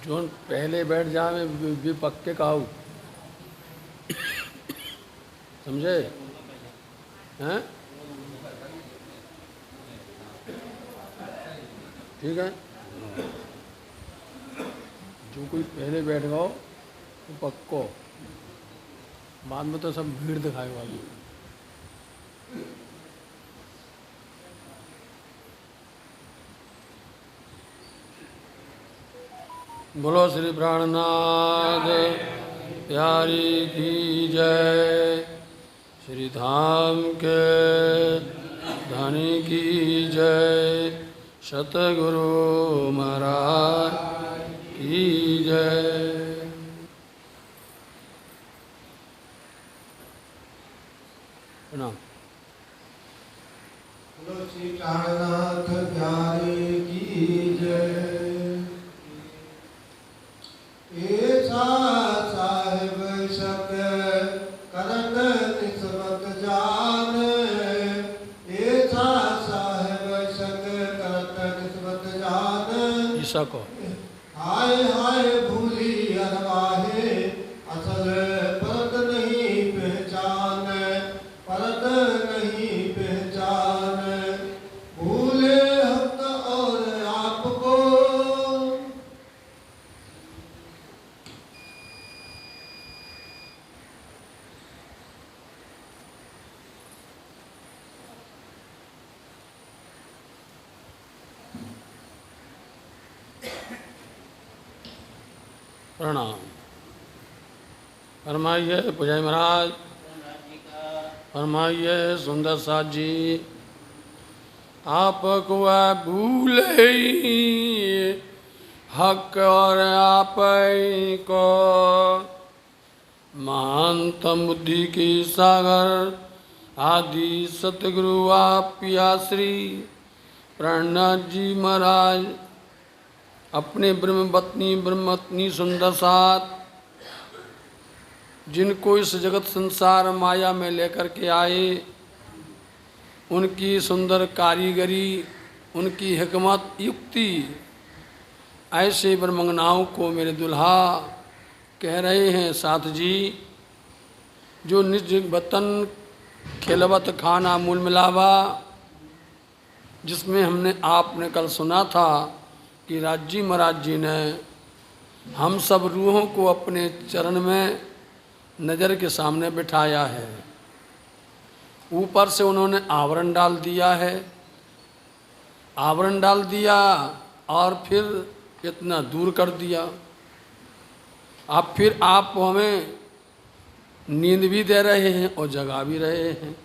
Zone पहले बैठ जा में भी पक्के काऊ समझे हैं। ठीक है, जो कोई पहले बैठ गओ तो पक्को, बाद में तो सब भीड़ दिखाए वाली। बोलो श्री प्राणनाथ प्यारी की जय, श्री धाम के धनी की जय, सतगुरु महाराज की जय। प्रणाम। बोलो श्री प्राणनाथ प्यारे की जय। ऐसा साहिब शक करत निस्बत जान, ऐसा साहिब शक करत निस्बत जान। ईसा को हाय हाय भूली अरवाहे असल परत नहीं पहचान, परत नहीं पहचान। भूले हक और आपको प्रणाम। फरमाइए पुजारी महाराज, फरमाइए सुंदर साथ जी। आपको भूले हक और आप को, महानत बुद्धि की सागर आदि सतगुरु आप श्री प्राणनाथ जी महाराज अपने ब्रह्मपत्नी सुंदर साथ, जिनको इस जगत संसार माया में लेकर के आए, उनकी सुंदर कारीगरी, उनकी हिकमत युक्ति, ऐसे ब्रह्मंगनाओं को मेरे दुल्हा कह रहे हैं साथ जी। जो निज वतन खिलवत खाना मूल मिलावा, जिसमें हमने आपने कल सुना था कि राजी महाराज जी ने हम सब रूहों को अपने चरण में नज़र के सामने बिठाया है। ऊपर से उन्होंने आवरण डाल दिया है, आवरण डाल दिया और फिर इतना दूर कर दिया। अब फिर आप हमें नींद भी दे रहे हैं और जगा भी रहे हैं,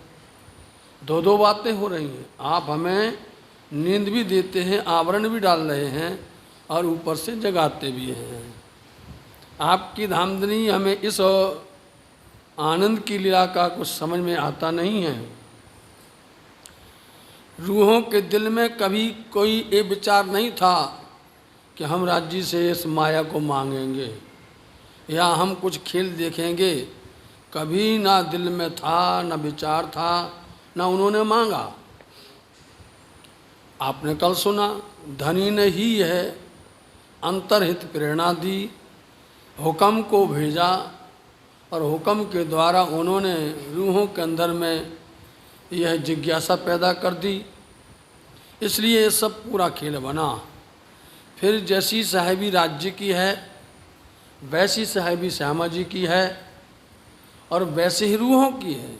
दो दो बातें हो रही हैं। आप हमें नींद भी देते हैं, आवरण भी डाल रहे हैं और ऊपर से जगाते भी हैं। आपकी धामधनी हमें इस आनंद की लीला का कुछ समझ में आता नहीं है। रूहों के दिल में कभी कोई ये विचार नहीं था कि हम राज्य से इस माया को मांगेंगे या हम कुछ खेल देखेंगे। कभी ना दिल में था, ना विचार था, ना उन्होंने मांगा। आपने कल सुना, धनी ने ही है अंतर्हित प्रेरणा दी, हुक्म को भेजा और हुक्म के द्वारा उन्होंने रूहों के अंदर में यह जिज्ञासा पैदा कर दी। इसलिए ये सब पूरा खेल बना। फिर जैसी साहिबी राज्य की है, वैसी साहिबी श्यामा जी की है और वैसे ही रूहों की है।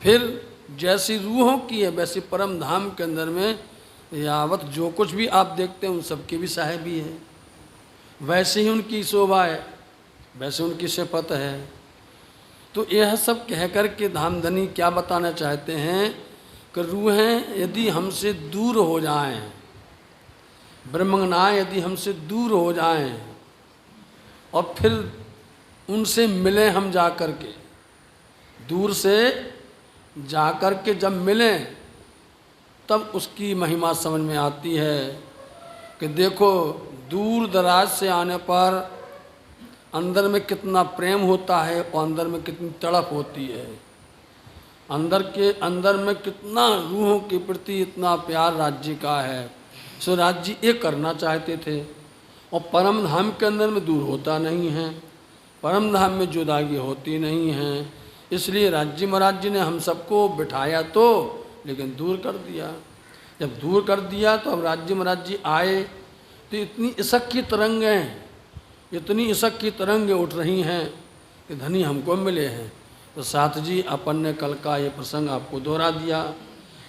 फिर जैसी रूहों की है वैसी परम धाम के अंदर में यावत जो कुछ भी आप देखते हैं उन सबकी भी साहिबी है। वैसे ही उनकी शोभा है, वैसे उनकी सिफत है। तो यह सब कह कर के धामधनी क्या बताना चाहते हैं कि रूहें यदि हमसे दूर हो जाएं, ब्रह्मज्ञान यदि हमसे दूर हो जाएं और फिर उनसे मिलें हम जा कर के, दूर से जा कर के जब मिलें तब उसकी महिमा समझ में आती है कि देखो दूर दराज से आने पर अंदर में कितना प्रेम होता है और अंदर में कितनी तड़प होती है। अंदर में कितना रूहों के प्रति इतना प्यार राज्य का है। सो राज्य ये करना चाहते थे और परम धाम के अंदर में दूर होता नहीं है, परम धाम में जुदागी होती नहीं है। इसलिए राज्य महाराज जी ने हम सबको बिठाया तो, लेकिन दूर कर दिया। जब दूर कर दिया तो अब राज्य महाराज जी आए तो इतनी इसक की तरंगें, इतनी इसक की तरंगें उठ रही हैं कि धनी हमको मिले हैं। तो साथ जी अपन ने कल का ये प्रसंग आपको दोहरा दिया,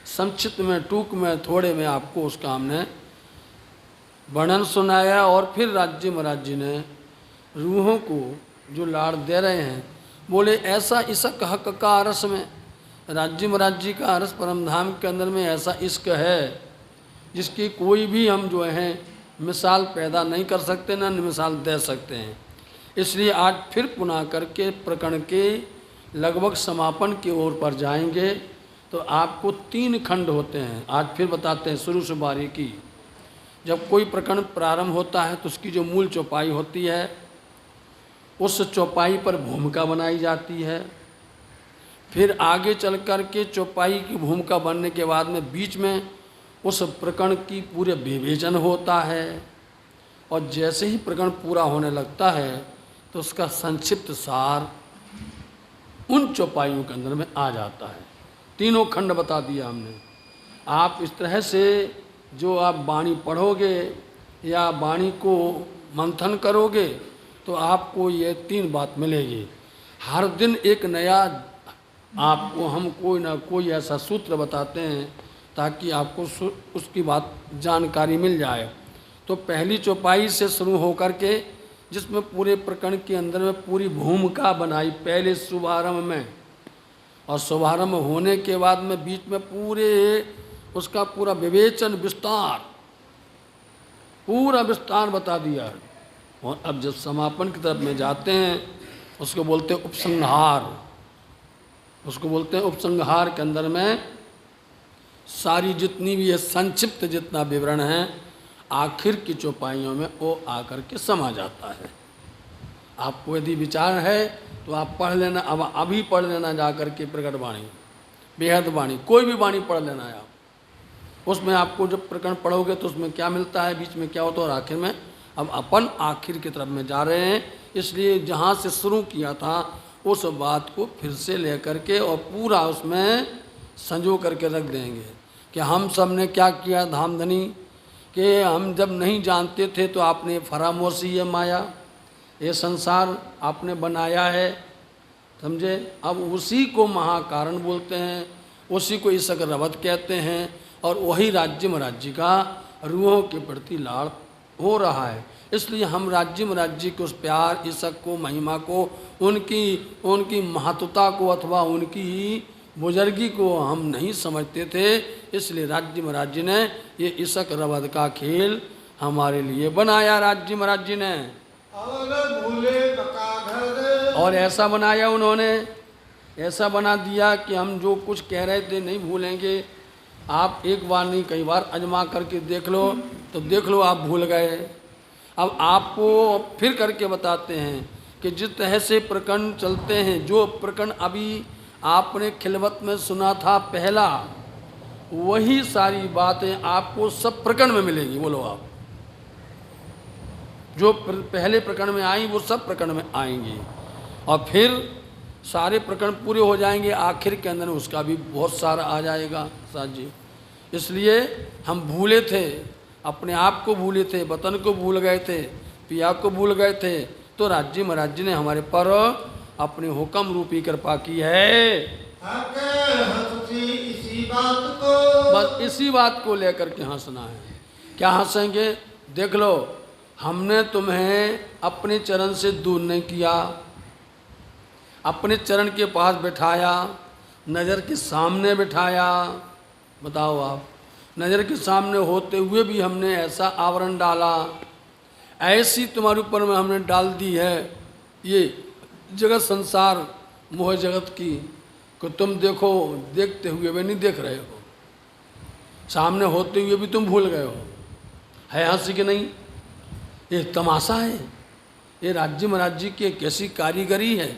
संक्षिप्त में, टूक में, थोड़े में आपको उसका हमने वर्णन सुनाया। और फिर राज्य महाराज जी ने रूहों को जो लाड़ दे रहे हैं, बोले ऐसा इसक हक का रस में, राज्य महाराज जी का रस परम धाम के अंदर में ऐसा इश्क है जिसकी कोई भी हम जो है मिसाल पैदा नहीं कर सकते, ना मिसाल दे सकते हैं। इसलिए आज फिर पुनः करके प्रकरण के लगभग समापन की ओर पर जाएंगे। तो आपको 3 खंड होते हैं, आज फिर बताते हैं शुरू से बारीकी। जब कोई प्रकरण प्रारंभ होता है तो उसकी जो मूल चौपाई होती है, उस चौपाई पर भूमिका बनाई जाती है। फिर आगे चल कर के चौपाई की भूमिका बनने के बाद में बीच में उस प्रकरण की पूरे विवेचन होता है। और जैसे ही प्रकरण पूरा होने लगता है तो उसका संक्षिप्त सार उन चौपाइयों के अंदर में आ जाता है। 3 खंड बता दिया हमने। आप इस तरह से जो आप वाणी पढ़ोगे या वाणी को मंथन करोगे तो आपको ये 3 बात मिलेगी। हर दिन एक नया आपको हम कोई ना कोई ऐसा सूत्र बताते हैं ताकि आपको उसकी बात जानकारी मिल जाए। तो पहली चौपाई से शुरू होकर के जिसमें पूरे प्रकरण के अंदर में पूरी भूमिका बनाई पहले शुभारंभ में, और शुभारंभ होने के बाद में बीच में पूरे उसका पूरा विवेचन पूरा विस्तार बता दिया। और अब जब समापन की तरफ में जाते हैं उसको बोलते हैं उपसंहार। उसको बोलते हैं उपसंहार के अंदर में सारी जितनी भी ये संक्षिप्त जितना विवरण है आखिर की चौपाइयों में वो आकर के समा जाता है। आपको यदि विचार है तो आप पढ़ लेना, अब अभी पढ़ लेना जा कर के प्रकट वाणी, बेहद वाणी, कोई भी वाणी पढ़ लेना है आप। उसमें आपको जब प्रकरण पढ़ोगे तो उसमें क्या मिलता है, बीच में क्या होता है और आखिर में। अब अपन आखिर की तरफ में जा रहे हैं, इसलिए जहाँ से शुरू किया था उस बात को फिर से लेकर के और पूरा उसमें संजो करके रख देंगे कि हम सब ने क्या किया धामधनी, कि हम जब नहीं जानते थे तो आपने फरामोशी ये माया, ये संसार आपने बनाया है, समझे। अब उसी को महाकारण बोलते हैं, उसी को ईसक रवत कहते हैं। और वही राज्य महाराज जी का रूहों के प्रति लाड़ हो रहा है। इसलिए हम राज्य महाराज जी के उस प्यार, ईसक को, महिमा को, उनकी महत्वता को अथवा उनकी बुजुर्गी को हम नहीं समझते थे। इसलिए राज्य महाराज जी ने ये ईसक रवत का खेल हमारे लिए बनाया। राज्य महाराज जी ने और ऐसा बनाया, उन्होंने ऐसा बना दिया कि हम जो कुछ कह रहे थे नहीं भूलेंगे। आप एक बार नहीं कई बार आजमा करके देख लो तो देख लो आप भूल गए। अब आपको फिर करके बताते हैं कि जिस तरह से प्रकरण चलते हैं, जो प्रकरण अभी आपने खिलवत में सुना था पहला, वही सारी बातें आपको सब प्रकरण में मिलेंगी। बोलो आप, जो पहले प्रकरण में आई वो सब प्रकरण में आएंगी और फिर सारे प्रकरण पूरे हो जाएंगे। आखिर के अंदर उसका भी बहुत सारा आ जाएगा साथ जी। इसलिए हम भूले थे, अपने आप को भूले थे, वतन को भूल गए थे, पिया को भूल गए थे। तो राज्य महाराज जी ने हमारे पर अपने हुक्म रूपी कृपा की है। इसी बात को, बस इसी बात को लेकर के हंसना है। क्या हंसेंगे? देख लो, हमने तुम्हें अपने चरण से दूर नहीं किया, अपने चरण के पास बिठाया, नज़र के सामने बिठाया। बताओ आप, नज़र के सामने होते हुए भी हमने ऐसा आवरण डाला, ऐसी तुम्हारे ऊपर में हमने डाल दी है ये जगत संसार मोह जगत की, कि तुम देखो, देखते हुए भी नहीं देख रहे हो, सामने होते हुए भी तुम भूल गए हो। है हंसी कि नहीं? ये तमाशा है। ये राज्य महाराज जी की कैसी कारीगरी है,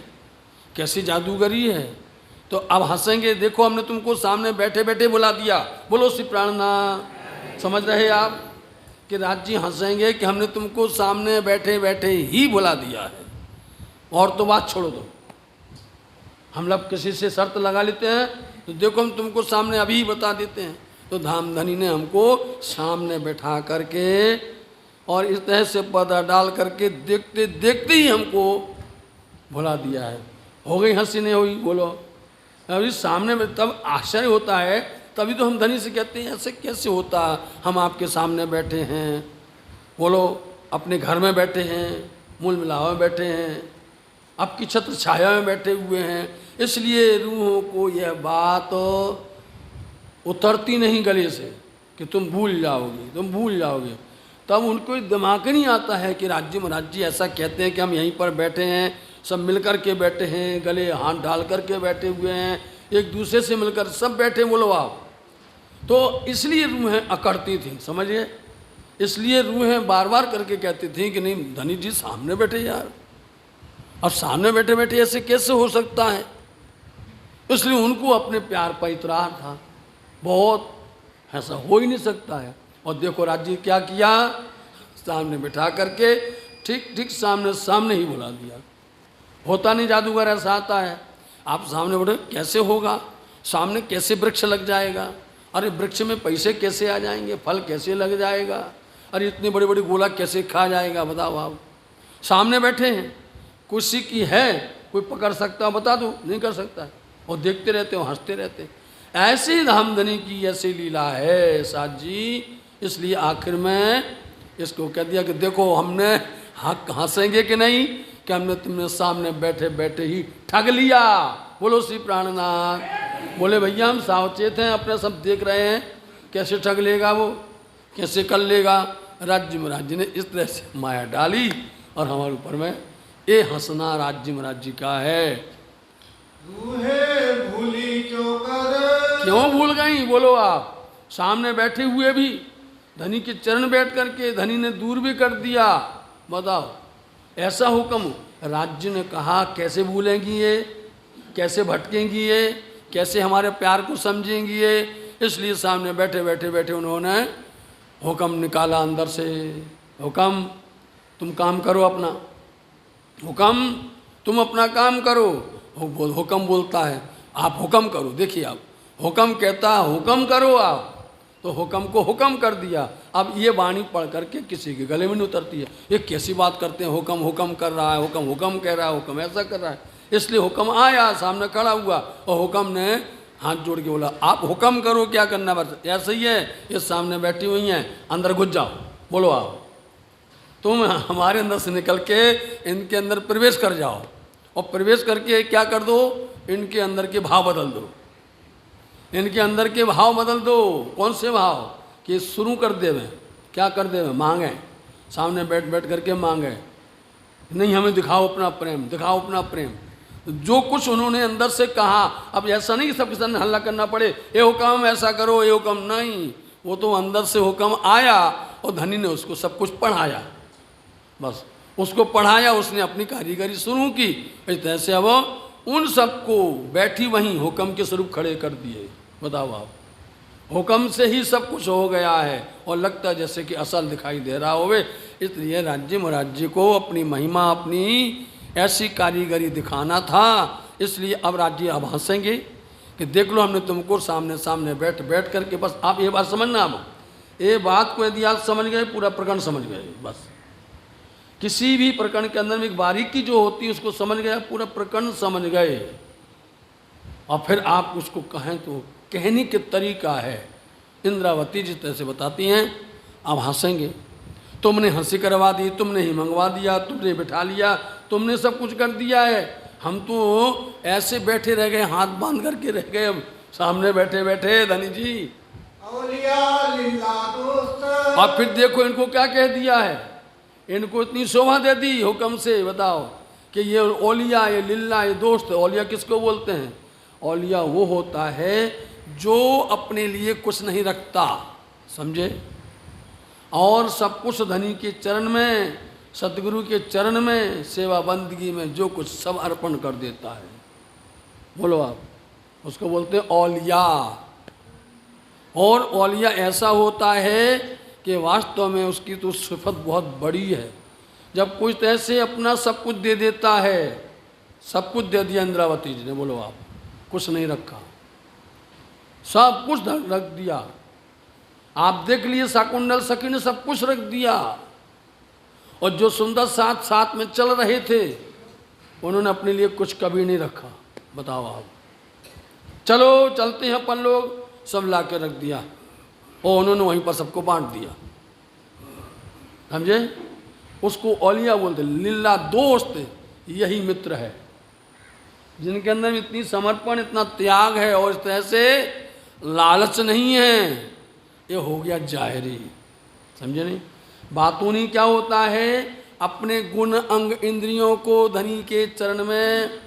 कैसी जादूगरी है। तो अब हंसेंगे, देखो हमने तुमको सामने बैठे बैठे बुला दिया। बोलो श्री प्राणनाथ। समझ रहे आप? कि राज्य हंसेंगे कि हमने तुमको सामने बैठे बैठे ही बुला दिया है, और तो बात छोड़ो दो। हम लोग किसी से शर्त लगा लेते हैं तो देखो हम तुमको सामने अभी ही बता देते हैं। तो धामधनी ने हमको सामने बैठा करके और इस तरह से पर्दा डाल करके देखते देखते ही हमको भुला दिया है। हो गई हंसी नहीं हुई? बोलो। अभी सामने में तब आश्चर्य होता है, तभी तो हम धनी से कहते हैं ऐसे कैसे होता, हम आपके सामने बैठे हैं, बोलो अपने घर में बैठे हैं, मूल मिलाव में बैठे हैं, आपकी छत्र छाया में बैठे हुए हैं, इसलिए रूहों को यह बात उतरती नहीं गले से कि तुम भूल जाओगे, तुम भूल जाओगे। तब उनको दिमाग नहीं आता है कि राज्य महाराज जी ऐसा कहते हैं कि हम यहीं पर बैठे हैं, सब मिलकर के बैठे हैं, गले हाथ डाल करके बैठे हुए हैं, एक दूसरे से मिलकर सब बैठे, बोलो आप। तो इसलिए रूहें अकड़ती थी, समझिए, इसलिए रूहें बार बार करके कहती थी कि नहीं धनी जी सामने बैठे यार, और सामने बैठे बैठे ऐसे कैसे हो सकता है। इसलिए उनको अपने प्यार पर इतरार था बहुत, ऐसा हो ही नहीं सकता है। और देखो राज्य क्या किया, सामने बिठा करके ठीक ठीक सामने सामने ही बुला दिया। होता नहीं जादूगर ऐसा आता है, आप सामने बैठे कैसे होगा, सामने कैसे वृक्ष लग जाएगा, अरे वृक्ष में पैसे कैसे आ जाएंगे, फल कैसे लग जाएगा, अरे इतनी बड़ी बड़ी गोला कैसे खा जाएगा, बताओ आप। सामने बैठे हैं, कुर्सी की है, कोई पकड़ सकता बता दो, नहीं कर सकता है, और देखते रहते हो, हंसते रहते। ऐसी धामधनी की ऐसी लीला है साथ जी। इसलिए आखिर में इसको कह दिया कि देखो हमने हंसेंगे कि नहीं कि हमने तुमने सामने बैठे बैठे ही ठग लिया। बोलो श्री प्राणनाथ। बोले भैया हम सावचेत हैं, अपने सब देख रहे हैं, कैसे ठग लेगा वो, कैसे कर लेगा। राज्य महाराज जी ने इस तरह से माया डाली और हमारे ऊपर में ये हंसना राज्य महाराज जी का है। रूहे भूली क्यों कर, क्यों भूल गई, बोलो आप। सामने बैठे हुए भी धनी के चरण बैठ करके धनी ने दूर भी कर दिया, बताओ ऐसा हुक्म। राज्य ने कहा कैसे भूलेंगी ये, कैसे भटकेंगी ये, कैसे हमारे प्यार को समझेंगी ये। इसलिए सामने बैठे बैठे बैठे उन्होंने हुक्म निकाला अंदर से, हुक्म तुम काम करो अपना, हुक्म तुम अपना काम करो। हुक्म बोलता है आप हुक्म करो, देखिए आप हुक्म कहता है हुक्म करो आप, तो हुक्म को हुक्म कर दिया। अब ये वाणी पढ़ करके किसी के गले में नहीं उतरती है, ये कैसी बात करते हैं, हुक्म हुक्म कर रहा है, हुक्म हुक्म कह रहा है, हुक्म ऐसा कर रहा है। इसलिए हुक्म आया, सामने खड़ा हुआ और हुक्म ने हाथ जोड़ के बोला आप हुक्म करो क्या करना, बस ऐसा ही है, ये सामने बैठी हुई हैं, अंदर घुस जाओ। बोलो आप तुम हमारे अंदर से निकल के इनके अंदर प्रवेश कर जाओ, और प्रवेश करके क्या कर दो, इनके अंदर के भाव बदल दो, इनके अंदर के भाव बदल दो। कौन से भाव कि शुरू कर देवे, क्या कर देवे, मांगे, सामने बैठ बैठ करके मांगे, नहीं हमें दिखाओ अपना प्रेम, दिखाओ अपना प्रेम। जो कुछ उन्होंने अंदर से कहा, अब ऐसा नहीं कि सबके सामने हल्ला करना पड़े, ये हुक्म ऐसा करो, ये हुक्म नहीं, वो तो अंदर से हुक्म आया और धनी ने उसको सब कुछ पढ़ाया, बस उसको पढ़ाया, उसने अपनी कारीगरी शुरू की। इस तरह से अब उन सबको बैठी वहीं हुक्म के स्वरूप खड़े कर दिए। बताओ आप, हुक्म से ही सब कुछ हो गया है और लगता है जैसे कि असल दिखाई दे रहा होवे। इसलिए राज्य महाराज जी को अपनी महिमा, अपनी ऐसी कारीगरी दिखाना था। इसलिए अब राज्य अब हंसेंगे कि देख लो हमने तुमको सामने सामने बैठ बैठ करके, बस आप ये बात समझना, अब ये बात को यदि आप समझ गए पूरा प्रकरण समझ गए। बस किसी भी प्रकरण के अंदर में एक बारीकी जो होती है उसको समझ गए, पूरा प्रकरण समझ गए, और फिर आप उसको कहें तो कहने के तरीका है। इंद्रावती जिस तरह से बताती हैं, अब हंसेंगे, तुमने हंसी करवा दी, तुमने ही मंगवा दिया, तुमने बिठा लिया, तुमने सब कुछ कर दिया है, हम तो ऐसे बैठे रह गए, हाथ बांध करके रह गए, अब सामने बैठे बैठे धनी जी। औलिया लीला दोस्त, और फिर देखो इनको क्या कह दिया है, इनको इतनी शोभा दे दी हुक्म से, बताओ कि ये औलिया, ये लिल्ला, ये दोस्त। औलिया किसको बोलते हैं, औलिया वो होता है जो अपने लिए कुछ नहीं रखता, समझे, और सब कुछ धनी के चरण में, सतगुरु के चरण में, सेवा बंदगी में जो कुछ सब अर्पण कर देता है। बोलो आप, उसको बोलते हैं औलिया। और औलिया ऐसा होता है कि वास्तव में उसकी तो सिफत बहुत बड़ी है। जब कुछ ऐसे अपना सब कुछ दे देता है, सब कुछ दे दिया इंद्रावती जी ने, बोलो आप, कुछ नहीं रखा, सब कुछ रख दिया। आप देख लिए शाकुंतल सखी ने सब कुछ रख दिया, और जो सुंदर साथ साथ में चल रहे थे उन्होंने अपने लिए कुछ कभी नहीं रखा। बताओ आप, चलो चलते हैं अपन लोग, सब ला के रख दिया और उन्होंने वहीं पर सबको बांट दिया। समझे? उसको औलिया बोलते, लीला दोस्त यही मित्र है, जिनके अंदर इतनी समर्पण, इतना त्याग है और इस तरह से लालच नहीं है। ये हो गया जाहिरी। समझे नहीं? बातूनी क्या होता है? अपने गुण अंग इंद्रियों को धनी के चरण में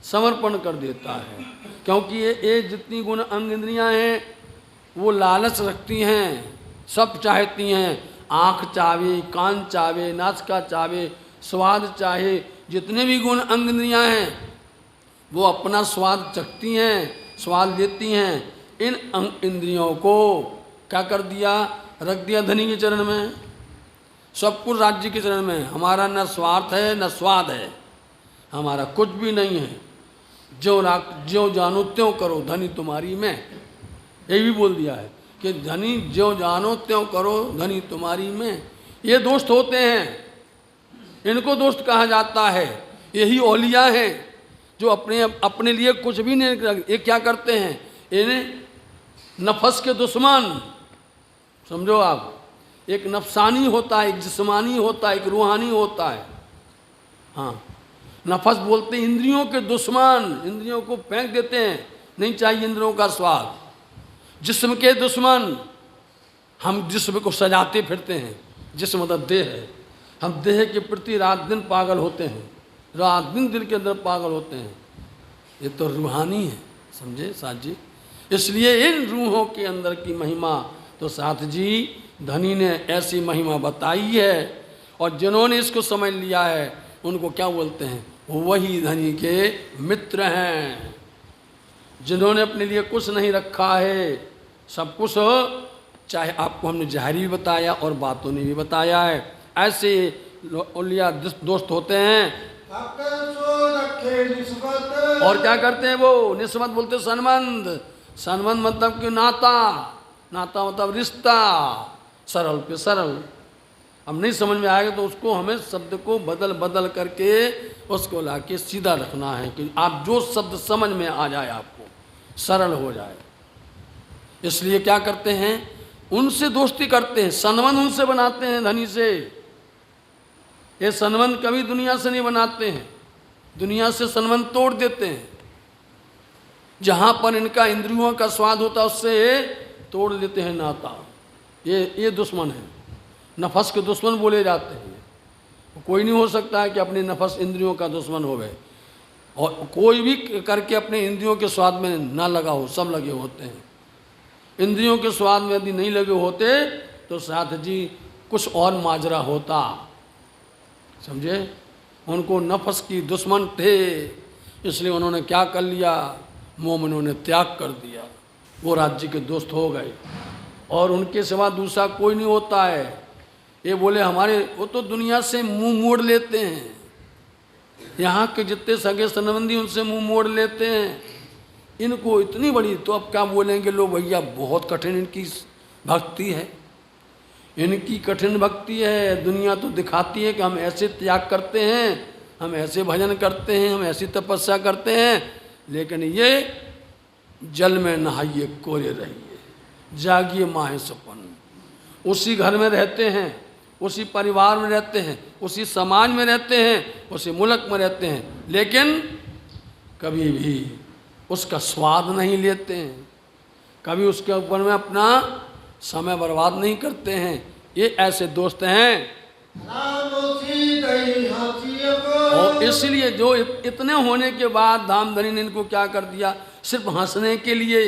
समर्पण कर देता है, क्योंकि ये जितनी गुण अंग इंद्रियां हैं वो लालच रखती हैं, सब चाहती हैं। आँख चाहे, कान चाहे, नासिका चाहे, स्वाद चाहे, जितने भी गुण अंग इंद्रियां हैं वो अपना स्वाद चखती हैं, स्वाद लेती हैं। इन अंग इंद्रियों को क्या कर दिया? रख दिया धनी के चरण में, सब कुछ राज्य के चरण में। हमारा न स्वार्थ है न स्वाद है, हमारा कुछ भी नहीं है। जो जानो त्यों करो धनी तुम्हारी मैं, ये भी बोल दिया है कि धनी जो जानो त्यों करो धनी तुम्हारी में। ये दोस्त होते हैं, इनको दोस्त कहा जाता है। यही औलिया हैं जो अपने लिए कुछ भी नहीं। ये क्या करते हैं? इन्हें नफस के दुश्मन समझो आप। एक नफसानी होता है, एक जिस्मानी होता है, एक रूहानी होता है। हाँ, नफस बोलते हैं इंद्रियों के दुश्मन, इंद्रियों को फेंक देते हैं, नहीं चाहिए इंद्रियों का स्वाद। जिस्म के दुश्मन, हम जिस्म को सजाते फिरते हैं। जिस्म मतलब देह है, हम देह के प्रति रात दिन पागल होते हैं, रात दिन दिल के अंदर पागल होते हैं। ये तो रूहानी है, समझे साथ जी? इसलिए इन रूहों के अंदर की महिमा तो साथ जी धनी ने ऐसी महिमा बताई है, और जिन्होंने इसको समझ लिया है उनको क्या बोलते हैं? वही धनी के मित्र हैं। जिन्होंने अपने लिए कुछ नहीं रखा है, सब कुछ, चाहे आपको हमने जाहिरी भी बताया और बातों ने भी बताया है, ऐसे औलिया दोस्त होते हैं। और क्या करते हैं वो? निस्बत बोलते संबंध। संबंध मतलब कि नाता, नाता मतलब रिश्ता, सरल पे सरल। अब नहीं समझ में आएगा तो उसको हमें शब्द को बदल बदल करके उसको लाके सीधा रखना है कि आप जो शब्द समझ में आ जाए, आपको सरल हो जाए। इसलिए क्या करते हैं? उनसे दोस्ती करते हैं, संबंध उनसे बनाते हैं धनी से। ये संबंध कभी दुनिया से नहीं बनाते हैं, दुनिया से संबंध तोड़ देते हैं। जहाँ पर इनका इंद्रियों का स्वाद होता है उससे तोड़ लेते हैं नाता। ये दुश्मन है, नफस के दुश्मन बोले जाते हैं। कोई नहीं हो सकता है कि अपने नफस इंद्रियों का दुश्मन हो गए, और कोई भी करके अपने इंद्रियों के स्वाद में ना लगा हो, सब लगे होते हैं। इंद्रियों के स्वाद में यदि नहीं लगे होते तो साथ जी कुछ और माजरा होता। समझे? उनको नफस की दुश्मन थे, इसलिए उन्होंने क्या कर लिया? मोमिनों ने त्याग कर दिया, वो राज्य के दोस्त हो गए, और उनके सिवा दूसरा कोई नहीं होता है। ये बोले हमारे, वो तो दुनिया से मुंह मोड़ लेते हैं, यहाँ के जितने सगे संबंधी उनसे मुंह मोड़ लेते हैं। इनको इतनी बड़ी, तो अब क्या बोलेंगे लोग, भैया बहुत कठिन इनकी भक्ति है, इनकी कठिन भक्ति है। दुनिया तो दिखाती है कि हम ऐसे त्याग करते हैं, हम ऐसे भजन करते हैं, हम ऐसी तपस्या करते हैं, लेकिन ये जल में नहाइए कोरे रहिए, जागिए माहे सपन। उसी घर में रहते हैं, उसी परिवार में रहते हैं, उसी समाज में रहते हैं, उसी मुल्क में रहते हैं, लेकिन कभी भी उसका स्वाद नहीं लेते हैं, कभी उसके ऊपर में अपना समय बर्बाद नहीं करते हैं। ये ऐसे दोस्त हैं। और इसलिए जो इतने होने के बाद धामधनी ने इनको क्या कर दिया? सिर्फ हंसने के लिए।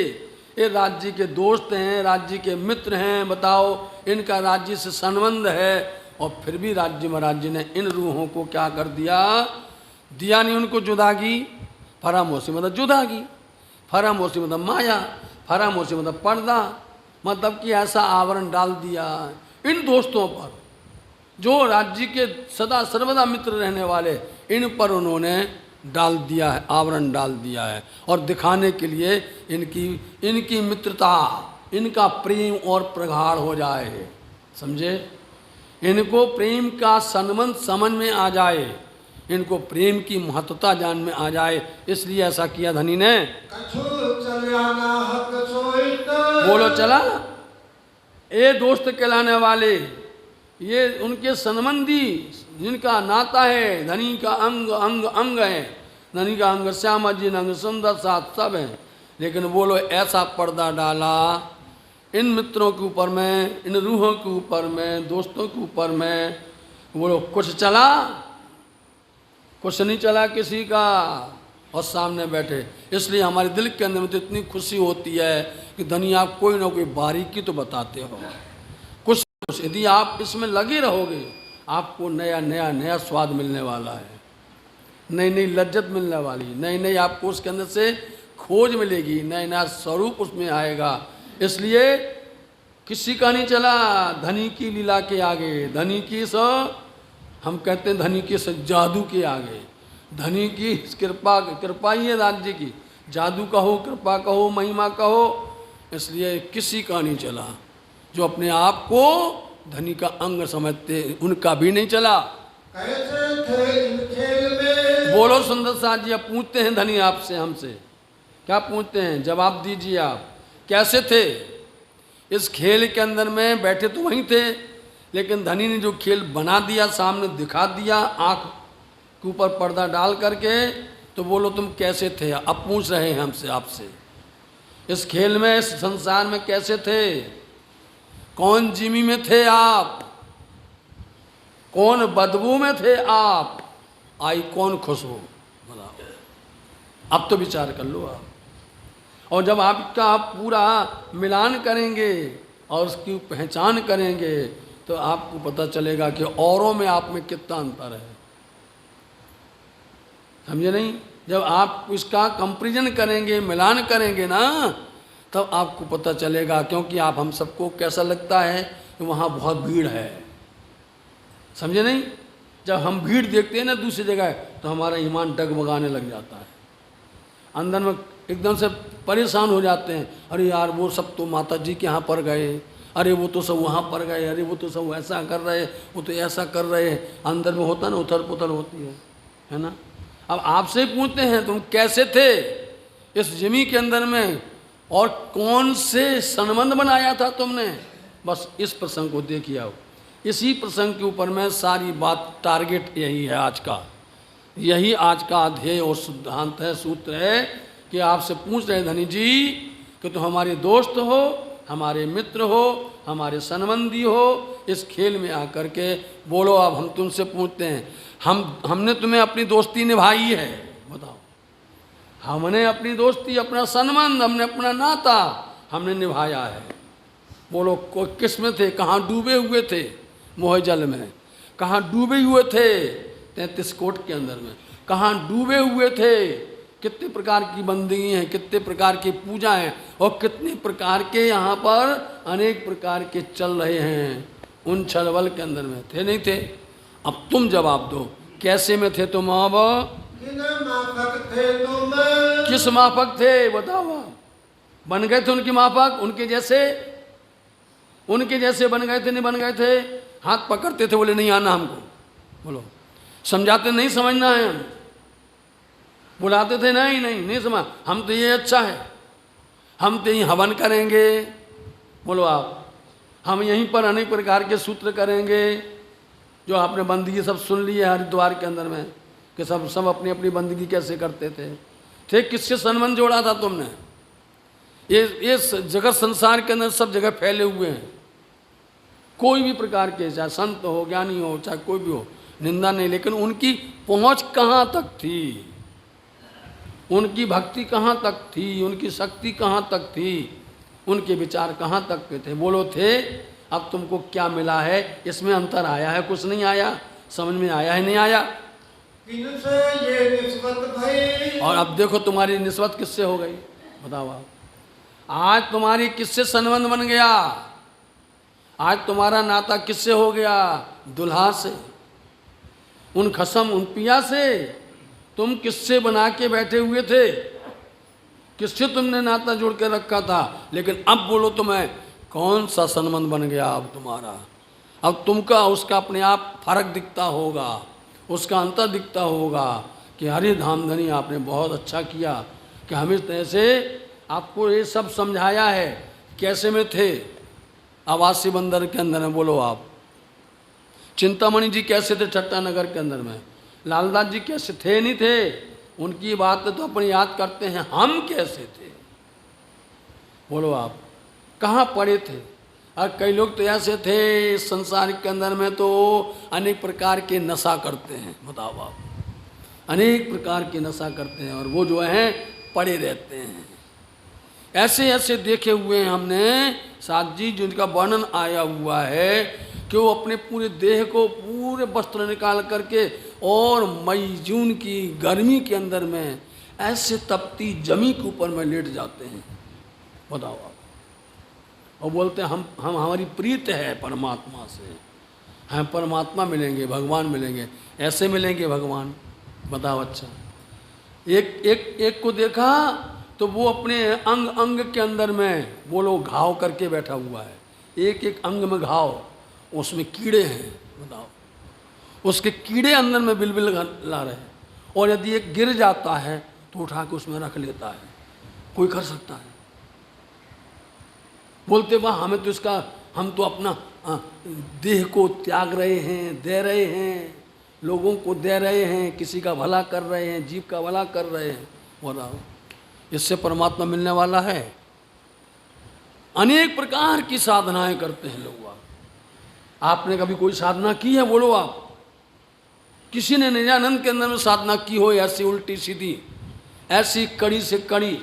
ये राज्य के दोस्त हैं, राज्य के मित्र हैं, बताओ, इनका राज्य से संबंध है, और फिर भी राज्य महाराज जी ने इन रूहों को क्या कर दिया? दिया नहीं उनको जुदागी। फरामोशी मतलब जुदागी, फरामोशी मतलब माया, फरामोशी मतलब पर्दा, मतलब कि ऐसा आवरण डाल दिया इन दोस्तों पर, जो राज्य के सदा सर्वदा मित्र रहने वाले, इन पर उन्होंने डाल दिया है, आवरण डाल दिया है। और दिखाने के लिए इनकी मित्रता, इनका प्रेम और प्रगाढ़ हो जाए, समझे, इनको प्रेम का संबंध समझ में आ जाए, इनको प्रेम की महत्वता जान में आ जाए, इसलिए ऐसा किया धनी ने। कछु चल्याना हक सोइत। बोलो चला, ये दोस्त कहलाने वाले, ये उनके संबंधी, जिनका नाता है, धनी का अंग अंग अंग है, धनी का अंग श्यामा जी अंग सुंदर साथ सब है, लेकिन बोलो ऐसा पर्दा डाला इन मित्रों के ऊपर में, इन रूहों के ऊपर में, दोस्तों के ऊपर में, बोलो कुछ चला, कुछ नहीं चला किसी का, और सामने बैठे। इसलिए हमारे दिल के अंदर में तो इतनी खुशी होती है कि धनी आप कोई ना कोई बारीकी तो बताते हो, कुछ यदि आप इसमें लगे रहोगे, आपको नया नया नया स्वाद मिलने वाला है, नई नई लज्जत मिलने वाली, नई नई आपको उसके अंदर से खोज मिलेगी, नया नया स्वरूप उसमें आएगा। इसलिए किसी का नहीं चला धनी की लीला के आगे, धनी की हम कहते हैं धनी की जादू के आगे, धनी की कृपा ही है राज्य की, जादू कहो, कृपा कहो, महिमा कहो, इसलिए किसी का नहीं चला। जो अपने आप को धनी का अंग समझते, उनका भी नहीं चला। कैसे थे इन खेल में। बोलो सुंदर साथ जी, अब पूछते हैं धनी आपसे, हमसे क्या पूछते हैं, जवाब दीजिए आप, कैसे थे इस खेल के अंदर में? बैठे तो वहीं थे, लेकिन धनी ने जो खेल बना दिया, सामने दिखा दिया, आँख के ऊपर पर्दा डाल करके, तो बोलो तुम कैसे थे? अब पूछ रहे हैं हमसे, आपसे, इस खेल में, इस संसार में कैसे थे? कौन जिमी में थे आप? कौन बदबू में थे आप? आई कौन खुशबू? बताओ, अब तो विचार कर लो आप। और जब आपका पूरा मिलान करेंगे और उसकी पहचान करेंगे, तो आपको पता चलेगा कि औरों में आप में कितना अंतर है, समझे नहीं? जब आप इसका कंपैरिजन करेंगे, मिलान करेंगे ना, तब आपको पता चलेगा। क्योंकि आप हम सबको कैसा लगता है कि वहाँ बहुत भीड़ है, समझे नहीं? जब हम भीड़ देखते हैं ना दूसरी जगह, तो हमारा ईमान डगमगाने लग जाता है, अंदर में एकदम से परेशान हो जाते हैं। अरे यार वो सब तो माता जी के यहाँ पर गए, अरे वो तो सब वहाँ पर गए, अरे वो तो सब ऐसा कर रहे, वो तो ऐसा कर रहे, अंदर में होता ना, उथल पुथल होती है ना? अब आपसे पूछते हैं तुम कैसे थे इस जिमी के अंदर में, और कौन से संबंध बनाया था तुमने? बस इस प्रसंग को देखिए आओ, इसी प्रसंग के ऊपर में सारी बात, टारगेट यही है आज का, यही आज का ध्येय और सिद्धांत है, सूत्र है कि आपसे पूछ रहे धनी जी कि तुम हमारे दोस्त हो, हमारे मित्र हो, हमारे संबंधी हो, इस खेल में आकर के बोलो। अब हम तुमसे पूछते हैं, हमने तुम्हें अपनी दोस्ती निभाई है, बताओ, हमने अपनी दोस्ती, अपना संबंध, हमने अपना नाता हमने निभाया है। बोलो किस में थे? कहाँ डूबे हुए थे? मोह जल में। कहाँ डूबे हुए थे? 33 कोट के अंदर में। कहाँ डूबे हुए थे? कितने प्रकार की बंदगी हैं, कितने प्रकार की पूजा हैं, और कितने प्रकार के यहाँ पर अनेक प्रकार के चल रहे हैं। उन छलवल के अंदर में थे नहीं थे? अब तुम जवाब दो, कैसे में थे तुम? अब किन माफक थे तुम? किस माफक थे बताओ? बन गए थे उनकी माफक? उनके जैसे बन गए थे? नहीं बन गए थे? हाथ पकड़ते थे, बोले नहीं आना हमको, बोलो समझाते नहीं समझना है, हम बुलाते थे नहीं समझ, हम तो ये अच्छा है, हम तो यहीं हवन करेंगे, बोलो आप, हम यहीं पर अनेक प्रकार के सूत्र करेंगे। जो आपने बंदगी सब सुन ली है हरिद्वार के अंदर में, कि सब अपनी अपनी बंदगी कैसे करते थे किससे संबंध जोड़ा था तुमने? ये जगत संसार के अंदर सब जगह फैले हुए हैं, कोई भी प्रकार के, चाहे संत हो, ज्ञानी हो, चाहे कोई भी हो, निंदा नहीं, लेकिन उनकी पहुंच कहाँ तक थी, उनकी भक्ति कहाँ तक थी, उनकी शक्ति कहाँ तक थी, उनके विचार कहाँ तक के थे? बोलो थे। अब तुमको क्या मिला है? इसमें अंतर आया है? कुछ नहीं आया? समझ में आया है? नहीं आया? किनसे ये निस्बत भई? और अब देखो तुम्हारी निस्बत किससे हो गई, बताओ आप। आज तुम्हारी किससे संबंध बन गया? आज तुम्हारा नाता किससे हो गया? दुल्हा से, उन खसम उन पिया से। तुम किससे बना के बैठे हुए थे? किससे तुमने नाता जोड़ के रखा था? लेकिन अब बोलो तुम्हें कौन सा संबंध बन गया अब तुम्हारा? अब तुमका उसका अपने आप फर्क दिखता होगा, उसका अंतर दिखता होगा कि अरे धामधनी आपने बहुत अच्छा किया कि हम इस तरह से आपको ये सब समझाया है। कैसे में थे आवासी बंदर के अंदर में? बोलो आप। चिंतामणि जी कैसे थे ठट्टा नगर के अंदर में? लालदास जी कैसे थे? नहीं थे। उनकी बात तो अपन याद करते हैं, हम कैसे थे? बोलो आप, कहाँ पड़े थे? और कई लोग तो ऐसे थे इस संसार के अंदर में तो अनेक प्रकार के नशा करते हैं। बताओ आप, अनेक प्रकार के नशा करते हैं और वो जो हैं पड़े रहते हैं। ऐसे ऐसे देखे हुए हैं हमने साथ जी, जिनका वर्णन आया हुआ है कि वो अपने पूरे देह को पूरे वस्त्र निकाल करके और मई जून की गर्मी के अंदर में ऐसे तपती जमी के ऊपर में लेट जाते हैं। बताओ आप, और बोलते हैं हम हमारी प्रीत है परमात्मा से, हम परमात्मा मिलेंगे, भगवान मिलेंगे। ऐसे मिलेंगे भगवान? बताओ। अच्छा, एक को देखा तो वो अपने अंग अंग के अंदर में वो लोग घाव करके बैठा हुआ है, एक एक अंग में घाव, उसमें कीड़े हैं। बताओ, उसके कीड़े अंदर में बिलबिल ला रहे हैं, और यदि एक गिर जाता है तो उठा के उसमें रख लेता है। कोई कर सकता है? बोलते वाह, हमें तो इसका, हम तो अपना देह को त्याग रहे हैं, दे रहे हैं, लोगों को दे रहे हैं, किसी का भला कर रहे हैं, जीव का भला कर रहे हैं। बताओ, इससे परमात्मा मिलने वाला है? अनेक प्रकार की साधनाएं करते हैं लोग। आपने कभी कोई साधना की है? बोलो आप। किसी ने निजानंद के अंदर में साधना की हो ऐसी उल्टी सीधी, ऐसी कड़ी से कड़ी?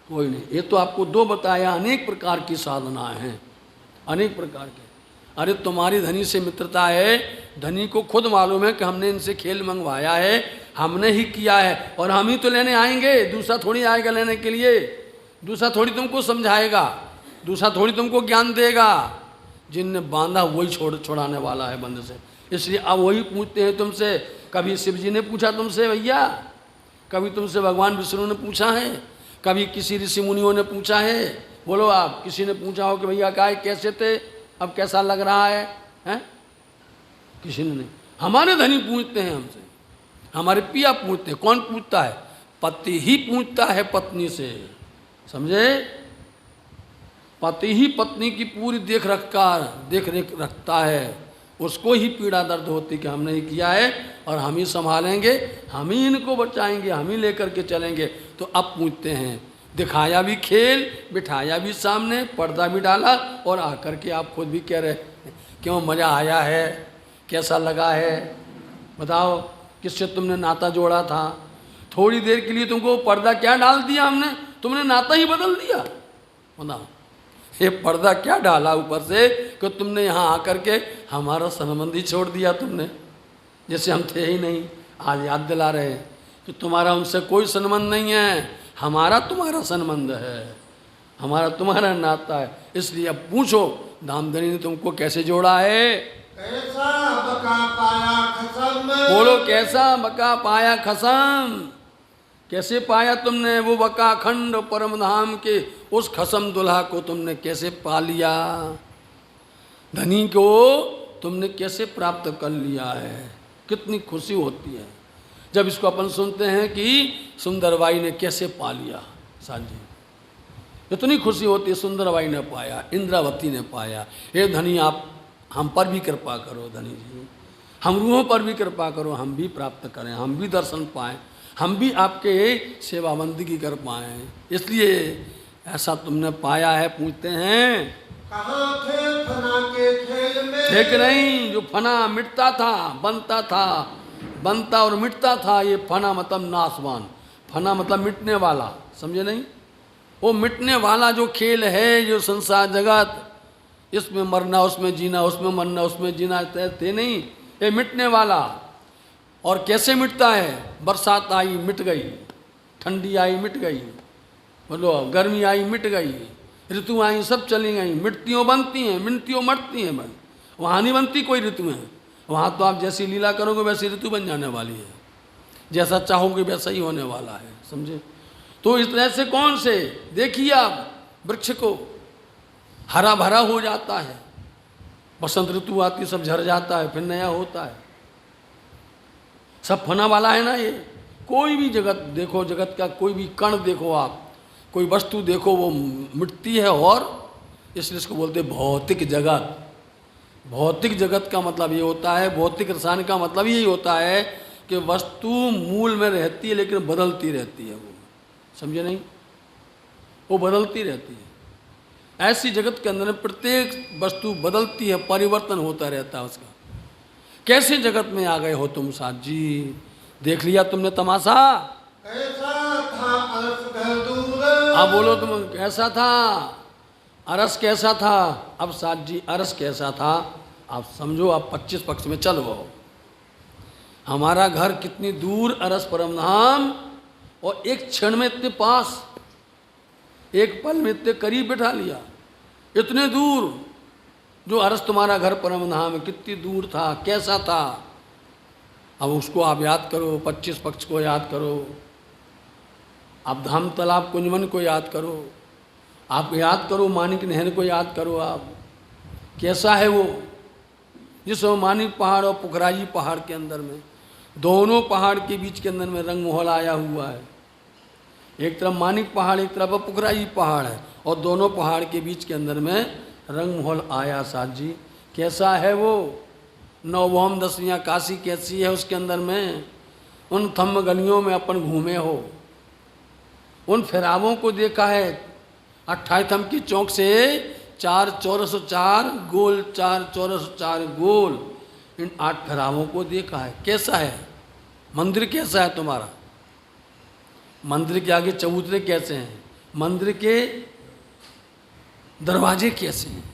कोई नहीं। ये तो आपको दो बताया, अनेक प्रकार की साधनाएं हैं, अनेक प्रकार के। अरे तुम्हारी धनी से मित्रता है, धनी को खुद मालूम है कि हमने इनसे खेल मंगवाया है, हमने ही किया है, और हम ही तो लेने आएंगे, दूसरा थोड़ी आएगा लेने के लिए। दूसरा थोड़ी तुमको समझाएगा, दूसरा थोड़ी तुमको ज्ञान देगा। जिनने बांधा वही छोड़ाने वाला है बंद से। इसलिए अब वही पूछते हैं तुमसे। कभी शिव जी ने पूछा तुमसे भैया? कभी तुमसे भगवान विष्णु ने पूछा है? कभी किसी ऋषि मुनियों ने पूछा है? बोलो आप, किसी ने पूछा हो कि भैया काय कैसे थे, अब कैसा लग रहा है? हैं? किसी ने नहीं। हमारे धनी पूछते हैं हमसे, हमारे पिया पूछते हैं। कौन पूछता है? पति ही पूछता है पत्नी से, समझे? पति ही पत्नी की पूरी देख रेख रखता है। उसको ही पीड़ा दर्द होती कि हमने ही किया है और हम ही संभालेंगे, हम ही इनको बचाएंगे, हम ही लेकर के चलेंगे। तो अब पूछते हैं, दिखाया भी खेल, बिठाया भी सामने, पर्दा भी डाला, और आकर के आप खुद भी कह रहे हैं क्यों मज़ा आया है, कैसा लगा है? बताओ, किससे तुमने नाता जोड़ा था? थोड़ी देर के लिए तुमको पर्दा क्या डाल दिया हमने? तुमने नाता ही बदल दिया। बताओ, ये पर्दा क्या डाला ऊपर से कि तुमने यहाँ आकर के हमारा संबंध ही छोड़ दिया तुमने, जैसे हम थे ही नहीं। आज याद दिला रहे हैं कि तुम्हारा उनसे कोई संबंध नहीं है, हमारा तुम्हारा संबंध है, हमारा तुम्हारा नाता है। इसलिए अब पूछो, धामधनी ने तुमको कैसे जोड़ा है? कैसा बका पाया खसम? बोलो, कैसा बका पाया खसम? कैसे पाया तुमने वो बका खंड परम धाम के उस खसम दुल्हा को? तुमने कैसे पा लिया? धनी को तुमने कैसे प्राप्त कर लिया है? कितनी खुशी होती है जब इसको अपन सुनते हैं कि सुंदरबाई ने कैसे पा लिया। साजी, इतनी खुशी होती है, सुंदरबाई ने पाया, इंद्रावती ने पाया। हे धनी, आप हम पर भी कृपा करो धनी जी, हम रूहों पर भी कृपा करो, हम भी प्राप्त करें, हम भी दर्शन पाएं, हम भी आपके सेवा बंदगी कर पाएँ। इसलिए ऐसा तुमने पाया है। पूछते हैं, कहाँ थे फना के खेल में? ठीक नहीं, जो फना मिटता था, बनता था, बनता और मिटता था। ये फना मतलब नाशवान, फना मतलब मिटने वाला, समझे नहीं? वो मिटने वाला जो खेल है, जो संसार जगत, इसमें मरना उसमें जीना, उसमें मरना उसमें जीना थे नहीं, ये मिटने वाला। और कैसे मिटता है? बरसात आई मिट गई, ठंडी आई मिट गई, बोलो गर्मी आई मिट गई, ऋतु आई सब चली गई, मृत्युओं बनती हैं, मिनतियों मरती हैं, बन वहाँ नहीं बनती कोई ऋतु में। वहाँ तो आप जैसी लीला करोगे वैसी ऋतु बन जाने वाली है, जैसा चाहोगे वैसा ही होने वाला है, समझे। तो इस तरह से कौन से देखिए आप वृक्ष को हरा भरा हो जाता है, बसंत ऋतु आती सब झड़ जाता है, फिर नया होता है, सब फना वाला है ना ये। कोई भी जगत देखो, जगत का कोई भी कण देखो आप, कोई वस्तु देखो, वो मिटती है, और इसलिए इसको बोलते हैं भौतिक जगत। भौतिक जगत का मतलब ये होता है, भौतिक रसायन का मतलब यही होता है कि वस्तु मूल में रहती है लेकिन बदलती रहती है, वो समझे नहीं, वो बदलती रहती है। ऐसी जगत के अंदर प्रत्येक वस्तु बदलती है, परिवर्तन होता रहता है उसका। कैसे जगत में आ गए हो तुम साथ जी, देख लिया तुमने तमाशा। कैसा था अरस घर दूर, अब बोलो तुम कैसा था, अरस कैसा था। अब साथ जी अरस कैसा था आप समझो, आप 25 पक्ष में चलो। हमारा घर कितनी दूर अरस परम धाम, और एक क्षण में इतने पास, एक पल में इतने करीब बैठा लिया, इतने दूर। जो अरस तुम्हारा घर परम धाम है कितनी दूर था, कैसा था। अब उसको आप याद करो, 25 पक्ष को याद करो, आप धाम तालाब कुंजवन को याद करो, आप याद करो मानिक नहर को याद करो। आप कैसा है वो, जिस मानिक पहाड़ और पुखराजी पहाड़ के अंदर में, दोनों पहाड़ के बीच के अंदर में रंग मोहल आया हुआ है। एक तरफ मानिक पहाड़, एक तरफ पुखराजी पहाड़ है, और दोनों पहाड़ के बीच के अंदर में रंग मोहल आया। साथ जी कैसा है वो, 9 भौम 10 काशी कैसी है उसके अंदर में। उन थम गलियों में अपन घूमे हो, उन फेरावों को देखा है, 28 थम की चौक से 4 404 गोल, 4 404 गोल, इन 8 फेरावों को देखा है। कैसा है मंदिर, कैसा है तुम्हारा मंदिर के आगे चबूतरे कैसे हैं, मंदिर के दरवाजे कैसे हैं,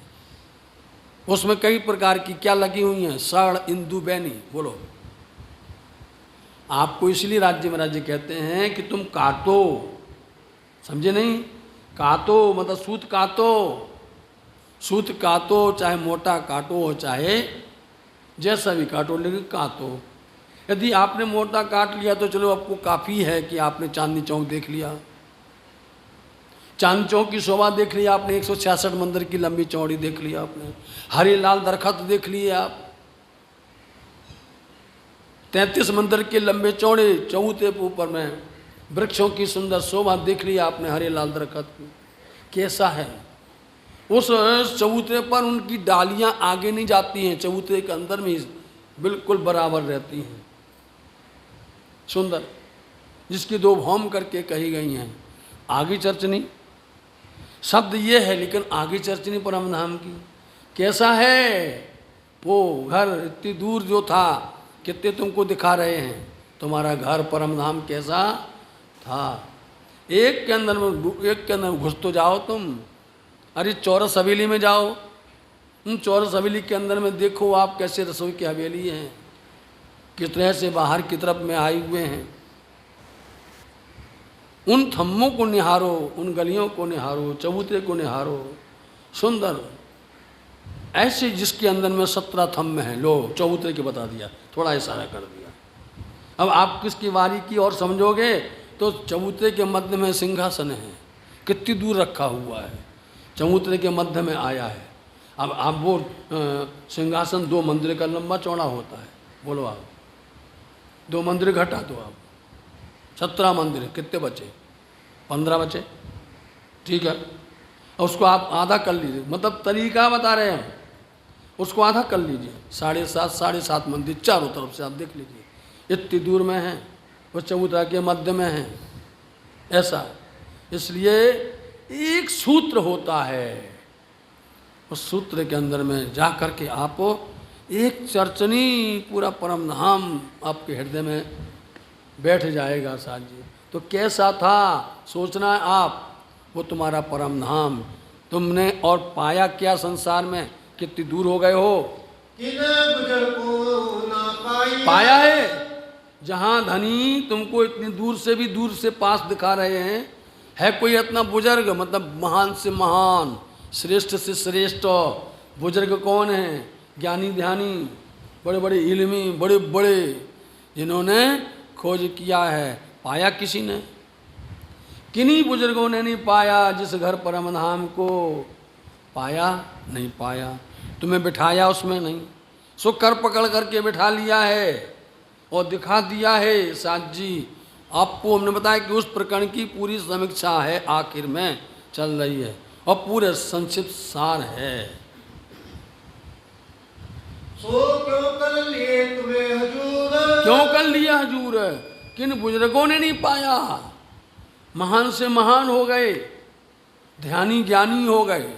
उसमें कई प्रकार की क्या लगी हुई हैं, सड़ इंदु बैनी। बोलो, आपको इसलिए राज्य महाराज कहते हैं कि तुम काटो, समझे नहीं, काटो मतलब सूत काटो, सूत काटो, चाहे मोटा काटो हो चाहे जैसा भी काटो, लेकिन काटो। यदि आपने मोटा काट लिया तो चलो आपको काफ़ी है कि आपने चांदनी चौक देख लिया, चांदनी चौक की शोभा देख लिया आपने, 166 मंदिर की लंबी चौड़ी देख लिया आपने, हरे लाल दरख्त देख लिए आप, 33 मंदिर के लंबे चौड़े चबूतरे के ऊपर में वृक्षों की सुंदर शोभा देख लिया आपने, हरे लाल दरख्त की। कैसा है उस चबूतरे पर, उनकी डालियां आगे नहीं जाती हैं, चबूतरे के अंदर में बिल्कुल बराबर रहती हैं, सुंदर, जिसकी 2 भौम करके कही गई हैं। आगे चर्चनी शब्द ये है, लेकिन आगे चर्चनी परम धाम की। कैसा है वो घर, इतनी दूर जो था, कितने तुमको दिखा रहे हैं तुम्हारा घर परम धाम कैसा था। एक के अंदर घुस तो जाओ तुम, अरे चौरस हवेली में जाओ, चौरस हवेली के अंदर में देखो आप कैसे रसोई की हवेली है, किस तरह से बाहर की तरफ में आए हुए हैं। उन थम्मों को निहारो, उन गलियों को निहारो, चबूतरे को निहारो, सुंदर ऐसे जिसके अंदर में 17 थम्म हैं। लो चबूतरे के बता दिया, थोड़ा इशारा कर दिया। अब आप किसकी वारी की और समझोगे तो चबूतरे के मध्य में सिंहासन है, कितनी दूर रखा हुआ है, चबूतरे के मध्य में आया है। अब आप वो सिंहासन 2 मंदिर का लंबा चौड़ा होता है। बोलो आप 2 मंदिर घटा दो आप, 17 मंदिर, कितने बचे, 15 बचे, ठीक है। और उसको आप आधा कर लीजिए, मतलब तरीका बता रहे हैं, उसको आधा कर लीजिए, 7.5 मंदिर चारों तरफ से आप देख लीजिए, इतनी दूर में है, वो चबूतरा के मध्य में है, ऐसा। इसलिए एक सूत्र होता है, उस सूत्र के अंदर में जा कर के आप एक चर्चनी पूरा परम धाम आपके हृदय में बैठ जाएगा साथ जी। तो कैसा था सोचना है आप, वो तुम्हारा परम धाम तुमने और पाया क्या संसार में, कितनी दूर हो गए हो, गुजर को ना पाया है। जहाँ धनी तुमको इतनी दूर से भी दूर से पास दिखा रहे हैं, है कोई इतना बुजुर्ग, मतलब महान से महान, श्रेष्ठ से श्रेष्ठ बुजुर्ग कौन है? ज्ञानी ध्यानी, बड़े बड़े इल्मी, बड़े बड़े, जिन्होंने खोज किया है। पाया किसी ने? किन्हीं बुजुर्गों ने नहीं पाया जिस घर परम धाम को। पाया? नहीं पाया। तुम्हें बिठाया उसमें? नहीं। सो कर पकड़ करके बिठा लिया है और दिखा दिया है। साथ जी आपको हमने बताया कि उस प्रकरण की पूरी समीक्षा है, आखिर में चल रही है और पूरे संक्षिप्त सार है। सो क्यों कर लिए तुम्हें हजूर? क्यों कर लिया हजूर? किन बुजुर्गों ने नहीं पाया? महान से महान हो गए, ध्यानी ज्ञानी हो गए,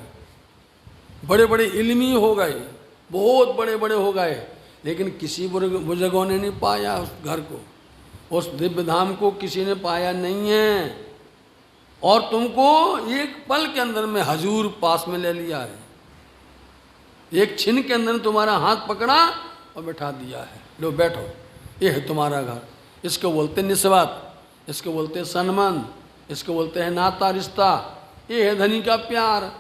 बड़े बड़े इल्मी हो गए, बहुत बड़े बड़े हो गए, लेकिन किसी बुजुर्गों ने नहीं पाया उस घर को, उस दिव्य धाम को किसी ने पाया नहीं है। और तुमको एक पल के अंदर में हजूर पास में ले लिया है, एक छिन के अंदर तुम्हारा हाथ पकड़ा और बैठा दिया है। लो बैठो, ये है तुम्हारा घर। इसको बोलते निस्बत, इसको बोलते सन्मान, इसको बोलते हैं नाता रिश्ता, ये है धनी का प्यार।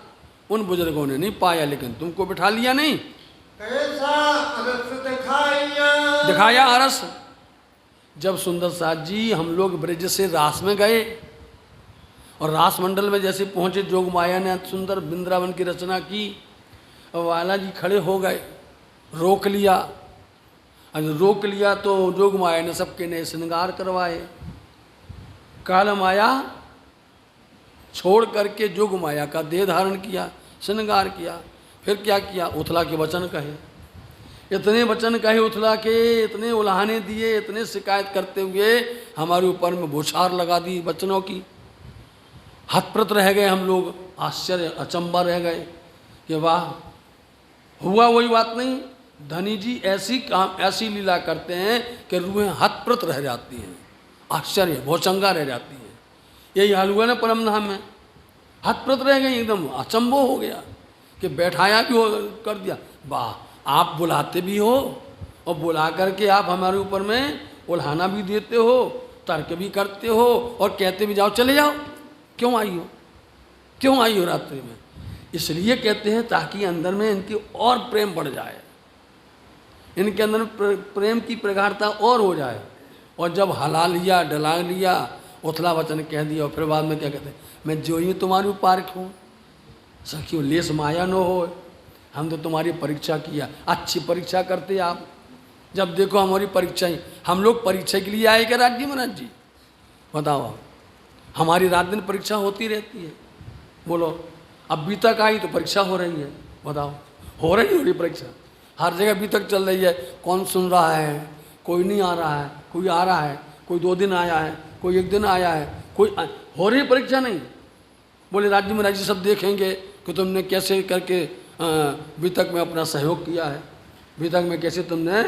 उन बुजुर्गों ने नहीं पाया, लेकिन तुमको बिठा लिया नहीं। कैसा अरस दिखाया? दिखाया अरस। जब सुंदर साथ जी हम लोग ब्रज से रास में गए और रास मंडल में जैसे पहुंचे, जोग माया ने सुंदर वृंदावन की रचना की और वाला जी खड़े हो गए, रोक लिया। रोक लिया तो जोग माया ने सबके नए श्रृंगार करवाए। काल माया छोड़ करके जोग माया का देह धारण किया, श्रृंगार किया। फिर क्या किया? उथला के वचन कहे, इतने वचन कहे उथला के, इतने उल्हाने दिए, इतने शिकायत करते हुए हमारे ऊपर में बौछार लगा दी वचनों की। हतप्रत रह गए हम लोग, आश्चर्य अचंबा रह गए कि वाह, हुआ वही बात नहीं। धनी जी ऐसी काम, ऐसी लीला करते हैं कि रूहें हतप्रत रह जाती हैं, आश्चर्य भौचंगा रह जाती है। यही हाल हुआ ना परम धाम में, हतप्रत रह गई, एकदम अचंबो हो गया कि बैठाया भी हो कर दिया। वाह, आप बुलाते भी हो और बुला करके आप हमारे ऊपर में उल्हाना भी देते हो, तर्क भी करते हो और कहते भी जाओ चले जाओ। क्यों आई हो? क्यों आई हो रात्रि में? इसलिए कहते हैं ताकि अंदर में इनकी और प्रेम बढ़ जाए, इनके अंदर प्रेम की प्रगाढ़ता और हो जाए। और जब हला लिया, डला लिया, उथला वचन कह दिया और फिर बाद में क्या कहते हैं, मैं जो ही तुम्हारे ऊपर हूँ सखियों, लेस माया न हो, हम तो तुम्हारी परीक्षा किया। अच्छी परीक्षा करते आप। जब देखो हमारी परीक्षा ही, हम लोग परीक्षा के लिए आए क्या राज्य महाराज जी? बताओ, हमारी रात दिन परीक्षा होती रहती है। बोलो, अब बी तक आई तो परीक्षा हो रही है। बताओ, हो रही परीक्षा, हर जगह बी तक चल रही है। कौन सुन रहा है? कोई नहीं आ रहा है, कोई आ रहा है, कोई 2 दिन आया है, कोई 1 दिन आया है, हो रही परीक्षा नहीं। बोले राज्य महाराज जी सब देखेंगे कि तुमने कैसे करके बी तक में अपना सहयोग किया है, बी तक में कैसे तुमने,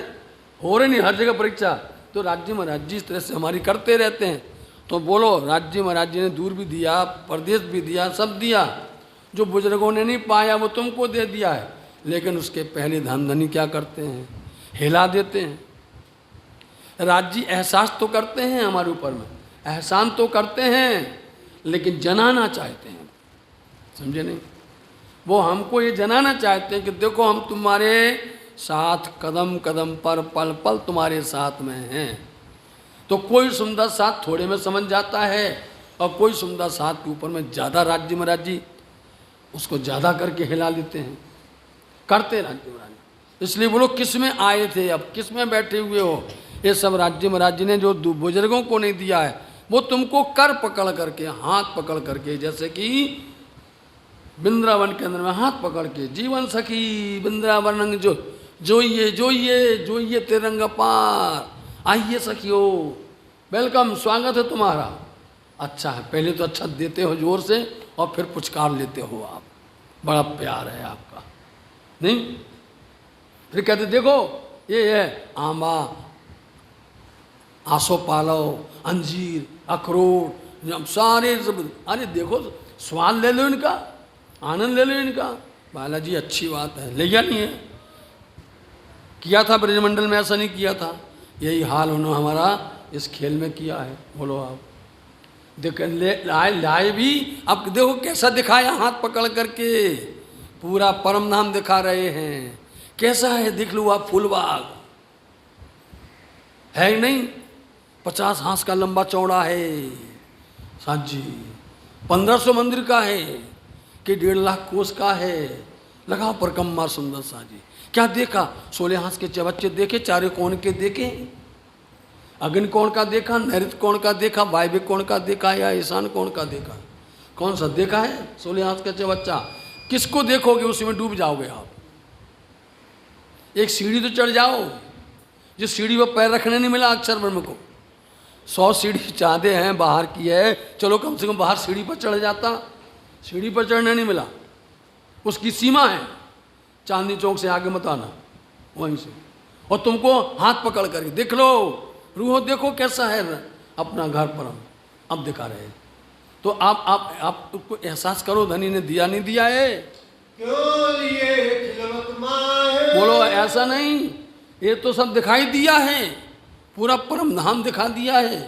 हो रही नहीं, हर जगह परीक्षा। तो राज्य महाराज जी इस तरह से हमारी करते रहते हैं। तो बोलो, राज्य महाराज जी ने दूर भी दिया, प्रदेश भी दिया, सब दिया। जो बुजुर्गों ने नहीं पाया वो तुमको दे दिया है, लेकिन उसके पहले धन धनी क्या करते हैं? हिला देते हैं। राज्य एहसास तो करते हैं हमारे ऊपर में, एहसान तो करते हैं, लेकिन जनाना चाहते हैं। समझे नहीं? वो हमको ये जनाना चाहते हैं कि देखो हम तुम्हारे साथ कदम कदम पर, पल पल तुम्हारे साथ में हैं। तो कोई सुंदर साथ थोड़े में समझ जाता है और कोई सुंदर साथ के ऊपर में ज़्यादा राज्य महाराज जी उसको ज़्यादा करके हिला लेते हैं, करते राज्य महाराज जी। इसलिए बोलो, किस में आए थे, अब किस में बैठे हुए हो? ये सब राज्य महाराज जी ने जो बुजुर्गों को नहीं दिया है, वो तुमको कर पकड़ करके, हाथ पकड़ करके, जैसे कि वृंदावन के अंदर में हाथ पकड़ के, जीवन सखी वृंदावन जो ये तिरंगा पार, आइए सखियो, वेलकम, स्वागत है तुम्हारा। अच्छा है, पहले तो अच्छा देते हो जोर से और फिर पुचकार लेते हो आप, बड़ा प्यार है आपका, नहीं? फिर कहते देखो ये है आंबा, आसो पालो, अंजीर, अखरोट, सारे सब, अरे देखो स्वाद ले लो इनका, आनंद ले लो इनका। बालाजी अच्छी बात है, ले गया नहीं है? किया था ब्रजमंडल में, ऐसा नहीं किया था? यही हाल उन्होंने हमारा इस खेल में किया है। बोलो आप, देख लाए भी। अब देखो कैसा दिखाया, हाथ पकड़ करके पूरा परम धाम दिखा रहे हैं। कैसा है देख लो आप, फूलबाग है ही नहीं, 50 हाथ का लंबा चौड़ा है साथ जी, 1500 मंदिर का है कि 1.5 लाख कोस का है। लगाओ परकम्मा सुंदर सा जी। क्या देखा, 16 हाथ के चबच्चे देखे, चारे कोण के देखे, अग्नि कोण का देखा, नैऋत्य कोण का देखा, वायव्य कोण का देखा या ईशान कोण का देखा? कौन सा देखा है? 16 हाथ का चबच्चा। किसको देखोगे उसी में डूब जाओगे आप। एक सीढ़ी तो चढ़ जाओ, जिस सीढ़ी पर पैर रखने नहीं मिला अक्षर ब्रह्म को। 100 सीढ़ी चाहते हैं बाहर की है, चलो कम से कम बाहर सीढ़ी पर चढ़ जाता। सीढ़ी पर चढ़ने नहीं मिला, उसकी सीमा है। चांदनी चौक से आगे मत आना, वहीं से। और तुमको हाथ पकड़ करके देख लो, रूहो देखो कैसा है अपना घर परम, अब दिखा रहे हैं। तो आप तुमको एहसास करो धनी ने दिया नहीं दिया है। क्यों लिए खिलवत माहे, बोलो ऐसा नहीं, ये तो सब दिखाई दिया है, पूरा परम धाम दिखा दिया है।